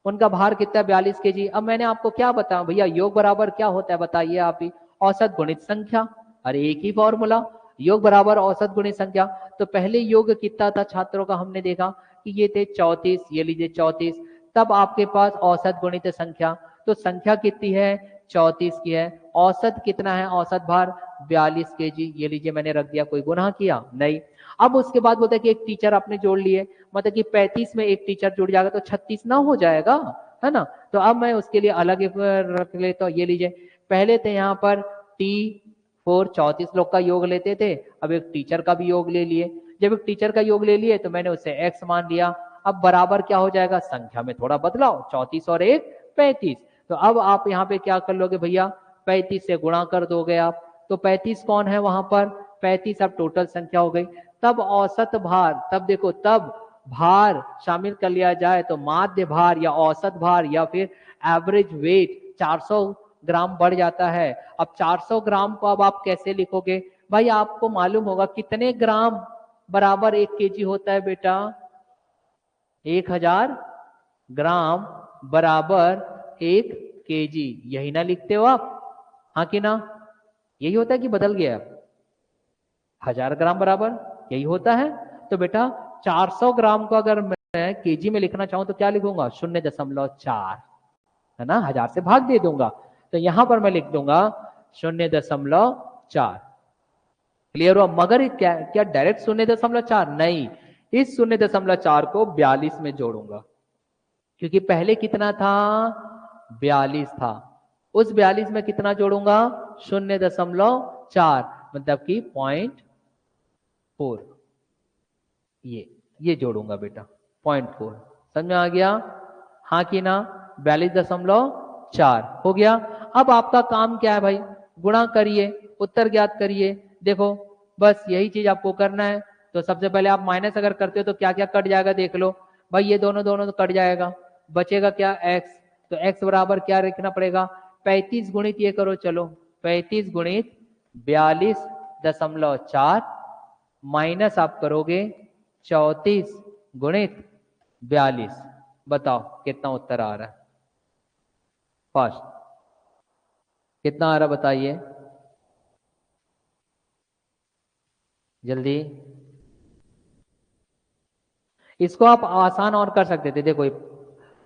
A: उनका भार कितना है, 42 केजी। अब मैंने आपको क्या बताया भैया, योग बराबर क्या होता है बताइए आप ही, औसत गुणित संख्या। अरे एक ही फॉर्मूला, योग बराबर औसत गुणित संख्या। तो पहले योग कितना था छात्रों का, हमने देखा कि ये थे 34, ये लीजिए 34, तब आपके पास औसत गुणित संख्या, तो संख्या कितनी है, 34 की है, औसत कितना है, औसत भार 42 केजी, ये लीजिए मैंने रख दिया, कोई गुनाह किया नहीं। अब उसके बाद बोलते हैं कि एक टीचर आपने जोड़ लिए, मतलब कि 35 में एक टीचर जुड़ जाएगा तो 36 ना हो जाएगा, है ना। तो अब मैं उसके लिए अलग एक रख लेता हूँ, ये लीजिए, पहले थे यहाँ पर T4 34 लोग का योग लेते थे, अब एक टीचर का भी योग ले लिए। जब एक टीचर का योग ले लिए तो मैंने उसे x मान लिया। अब बराबर क्या हो जाएगा, संख्या में थोड़ा बदलाव, 34 और 1 35। तो अब आप यहाँ पे क्या कर लोगे भैया, 35 से गुणा कर दोगे आप, तो 35 कौन है वहां पर, 35 अब टोटल संख्या हो गई। तब औसत भार, तब देखो, तब भार शामिल कर लिया जाए तो माध्य भार या औसत भार या फिर एवरेज वेट 400 ग्राम बढ़ जाता है। अब 400 ग्राम को अब आप कैसे लिखोगे भाई, आपको मालूम होगा कितने ग्राम बराबर 1 केजी होता है बेटा, 1000 ग्राम बराबर 1 केजी, यही ना लिखते हो आप, हाँ कि ना, यही होता है कि बदल गया, 1000 ग्राम बराबर यही होता है। तो बेटा 400 ग्राम को अगर मैं केजी में लिखना चाहूं तो क्या लिखूंगा, 0.4, है ना, 1000 से भाग दे दूंगा, तो यहां पर मैं लिख दूंगा 0.4। क्लियर हुआ, मगर क्या क्या डायरेक्ट 0.4 नहीं, इस 0.4 को 42 में जोड़ूंगा, क्योंकि पहले कितना था, 42 था, उस 42 में कितना जोड़ूंगा, 0.4, मतलब कि 0.4, ये जोड़ूंगा बेटा, 0.4, समझ में आ गया, हाँ कि ना, 42 4 हो गया। अब आपका काम क्या है भाई, गुणा करिए, उत्तर ज्ञात करिए। देखो बस यही चीज आपको करना है। तो सबसे पहले आप माइनस अगर करते हो तो क्या क्या कट जाएगा देख लो भाई, ये दोनों दोनों तो कट जाएगा, बचेगा क्या x। तो x बराबर क्या रखना पड़ेगा, 35 गुणित ये करो, चलो 35 गुणित 42.4 माइनस आप करोगे 34 गुणित 42। बताओ कितना उत्तर आ रहा है, फास्ट कितना आ रहा बताइए जल्दी। इसको आप आसान और कर सकते थे, देखो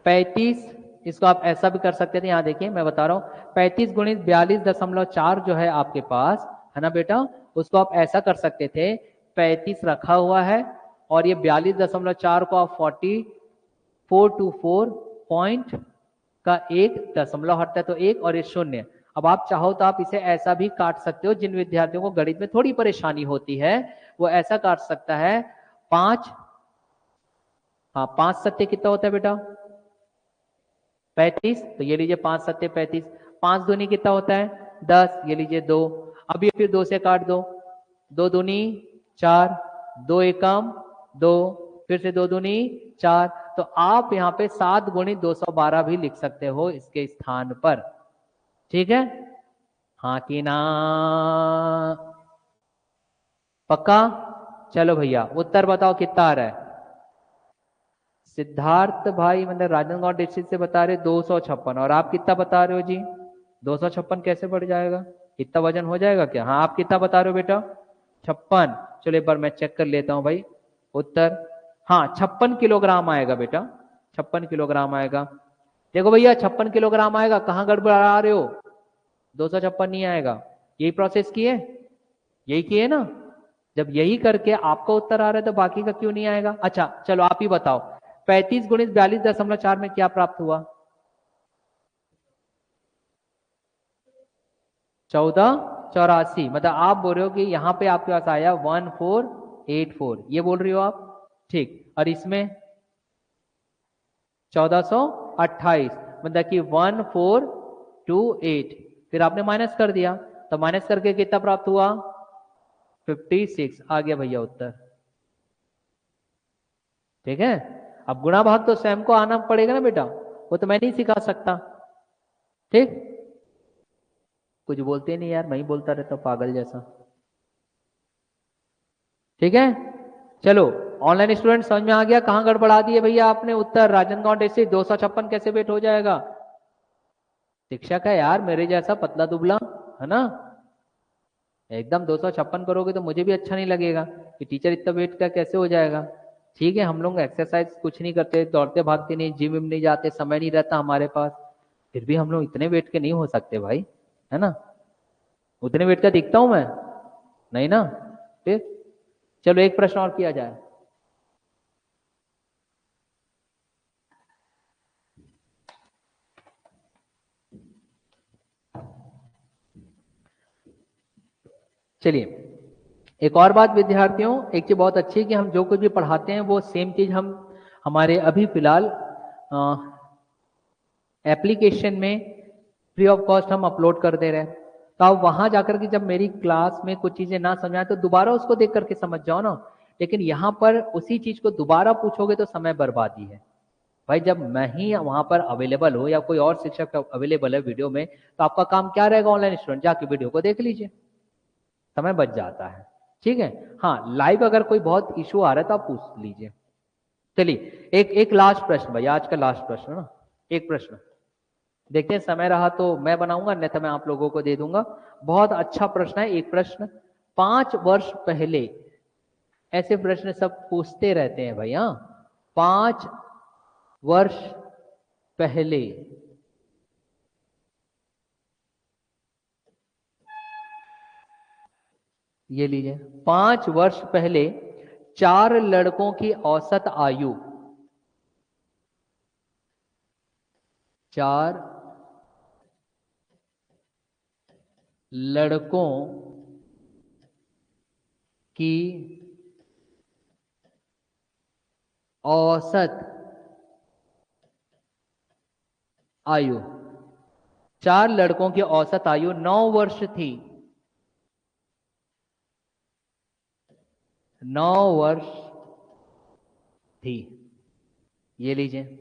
A: 35, इसको आप ऐसा भी कर सकते थे, यहाँ देखिए मैं बता रहा हूँ 35 गुणित 42.4 जो है आपके पास, है ना बेटा, उसको आप ऐसा कर सकते थे, 35 रखा हुआ है और ये 42.4 को आप 424 पॉइंट का एक दशमलव हटता है तो एक और ये शून्य। अब आप चाहो तो आप इसे ऐसा भी काट सकते हो, जिन विद्यार्थियों को गणित में थोड़ी परेशानी होती है वो ऐसा काट सकता है 5, हाँ 5 सत्य कितना होता है बेटा 35, तो ये लीजिए 5 सत्य 35, 5 दूनी कितना होता है 10, ये लीजिए 2, अब ये फिर 2 से काट दो, 2 दूनी 4, 2 एकम 2, फिर से 2 दूनी 4, तो आप यहाँ पे 7 गुणित 212 भी लिख सकते हो इसके स्थान पर, ठीक है, हाँ कि ना, पक्का। चलो भैया उत्तर बताओ कितना आ रहा है। सिद्धार्थ भाई मतलब राजनांदगांव डिस्ट्रिक्ट से बता रहे 256, और आप कितना बता रहे हो जी, 256 कैसे बढ़ जाएगा, इतना वजन हो जाएगा क्या, हाँ आप कितना बता रहे हो बेटा 56, चलो एक बार मैं चेक कर लेता हूँ भाई उत्तर, हाँ 56 किलोग्राम आएगा बेटा, 56 किलोग्राम आएगा। देखो भैया 56 किलोग्राम आएगा, कहाँ गड़बड़ा रहे हो, 256 नहीं आएगा, यही प्रोसेस किए, यही किए ना, जब यही करके आपका उत्तर आ रहा है तो बाकी का क्यों नहीं आएगा। अच्छा चलो आप ही बताओ 35 गुणित 42.4 में क्या प्राप्त हुआ, 1484, मतलब आप बोल रहे हो कि यहाँ पे आपके पास आया 1484, ये बोल रही हो आप, ठीक, और इसमें 1428, मतलब कि 1428, फिर आपने माइनस कर दिया, तो माइनस करके कितना प्राप्त हुआ 56, आ गया भैया उत्तर, ठीक है। अब गुणा भाग तो स्वयं को आना पड़ेगा ना बेटा, वो तो मैं नहीं सिखा सकता, ठीक, कुछ बोलते नहीं यार, मैं ही बोलता रहता पागल जैसा, ठीक है। चलो ऑनलाइन स्टूडेंट समझ में आ गया कहां गड़बड़ा दिए भैया आपने उत्तर, राजनांदगांव डिस्ट्रिक्ट 256 कैसे बेट हो जाएगा, शिक्षक है यार मेरे जैसा पतला दुबला, है ना, एकदम 256 करोगे तो मुझे भी अच्छा नहीं लगेगा कि टीचर इतना वेट का कैसे हो जाएगा। ठीक है हम लोग एक्सरसाइज कुछ नहीं करते, दौड़ते भागते नहीं, जिम विम नहीं जाते, समय नहीं रहता हमारे पास, फिर भी हम लोग इतने वेट के नहीं हो सकते भाई, है ना, उतने वेट का दिखता हूं मैं, नहीं ना, फिर चलो एक प्रश्न और किया जाए। चलिए एक और बात विद्यार्थियों, एक चीज बहुत अच्छी है कि हम जो कुछ भी पढ़ाते हैं वो सेम चीज हम हमारे अभी फिलहाल एप्लीकेशन में फ्री ऑफ कॉस्ट हम अपलोड कर दे रहे हैं, तो आप वहां जाकर के जब मेरी क्लास में कुछ चीजें ना समझ आए तो दोबारा उसको देख करके समझ जाओ ना, लेकिन यहाँ पर उसी चीज को दोबारा पूछोगे तो समय बर्बादी है भाई, जब मैं ही वहां पर अवेलेबल हो या कोई और शिक्षक अवेलेबल है वीडियो में, तो आपका काम क्या रहेगा, ऑनलाइन स्टूडेंट जाके वीडियो को देख लीजिए, समय बच जाता है, ठीक है। हाँ लाइव अगर कोई बहुत इशू आ रहा है तो आप पूछ लीजिए। चलिए एक एक लास्ट प्रश्न भाई, आज का लास्ट प्रश्न ना, एक प्रश्न देखते हैं, समय रहा तो मैं बनाऊंगा अन्यथा मैं आप लोगों को दे दूंगा, बहुत अच्छा प्रश्न है, एक प्रश्न, 5 वर्ष पहले, ऐसे प्रश्न सब पूछते रहते हैं भैया, 5 वर्ष पहले ये लीजिए, 5 वर्ष पहले 4 लड़कों की औसत आयु, 4 लड़कों की औसत आयु 4 लड़कों की औसत आयु 9 वर्ष थी। 9 वर्ष थी, ये लीजिए।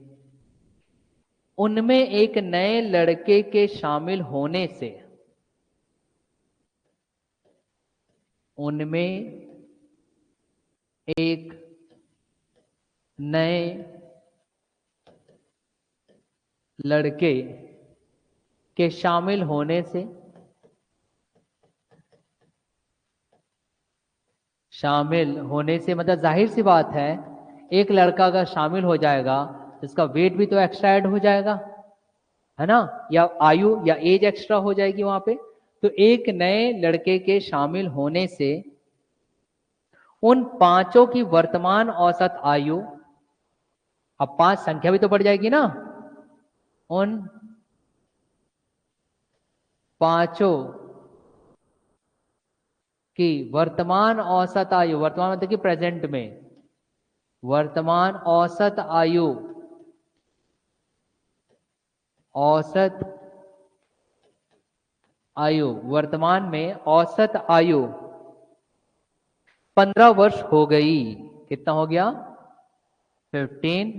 A: उनमें एक नए लड़के के शामिल होने से, उनमें एक नए लड़के के शामिल होने से, शामिल होने से मतलब जाहिर सी बात है, एक लड़का अगर शामिल हो जाएगा तो इसका वेट भी तो एक्स्ट्रा ऐड हो जाएगा, है ना, या आयु या एज एक्स्ट्रा हो जाएगी वहां पे। तो एक नए लड़के के शामिल होने से उन पांचों की वर्तमान औसत आयु, अब 5 संख्या भी तो बढ़ जाएगी ना, उन पांचों की वर्तमान औसत आयु, वर्तमान मतलब कि प्रेजेंट में, वर्तमान औसत आयु, औसत आयु, वर्तमान में औसत आयु 15 वर्ष हो गई। कितना हो गया? 15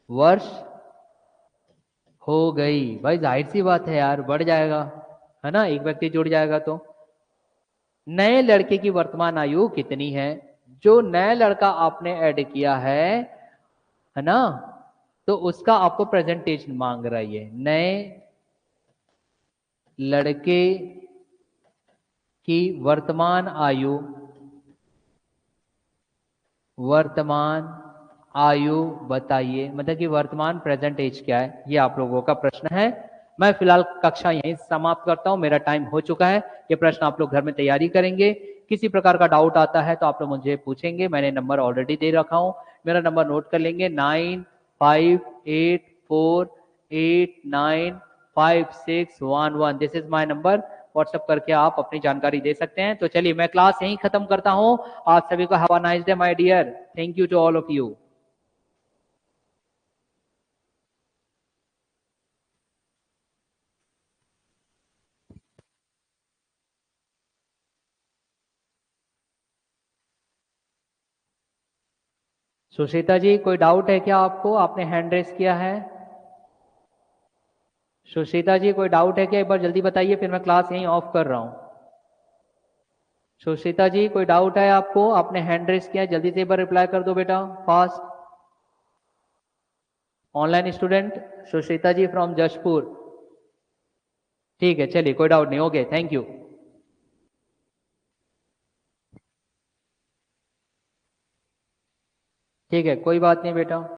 A: वर्ष हो गई। भाई जाहिर सी बात है यार, बढ़ जाएगा, है ना, एक व्यक्ति जुड़ जाएगा तो। नए लड़के की वर्तमान आयु कितनी है? जो नया लड़का आपने ऐड किया है ना, तो उसका आपको प्रेजेंटेशन मांग रहा है। ये नए लड़के की वर्तमान आयु, वर्तमान आयु बताइए, मतलब कि वर्तमान प्रेजेंट एज क्या है, ये आप लोगों का प्रश्न है। मैं फिलहाल कक्षा यहीं समाप्त करता हूं, मेरा टाइम हो चुका है। ये प्रश्न आप लोग घर में तैयारी करेंगे। किसी प्रकार का डाउट आता है तो आप लोग मुझे पूछेंगे, मैंने नंबर ऑलरेडी दे रखा हूं, मेरा नंबर नोट कर लेंगे 9584895611। This is my number. WhatsApp करके आप अपनी जानकारी दे सकते हैं। तो चलिए मैं क्लास यहीं खत्म करता हूं। आप सभी को have a nice day my dear. Thank you to all of you. Sushita ji कोई डाउट है क्या आपको? आपने हैंड रेस किया है। सुशीता जी कोई डाउट है क्या? एक बार जल्दी बताइए, फिर मैं क्लास यहीं ऑफ कर रहा हूं। सुशीता जी कोई डाउट है आपको? आपने हैंड रेस किया है, जल्दी से एक बार रिप्लाई कर दो बेटा, fast. Online student Sushita ji from Jashpur. ठीक है, चलिए कोई डाउट नहीं, ओके, थैंक यू। ठीक है, कोई बात नहीं बेटा।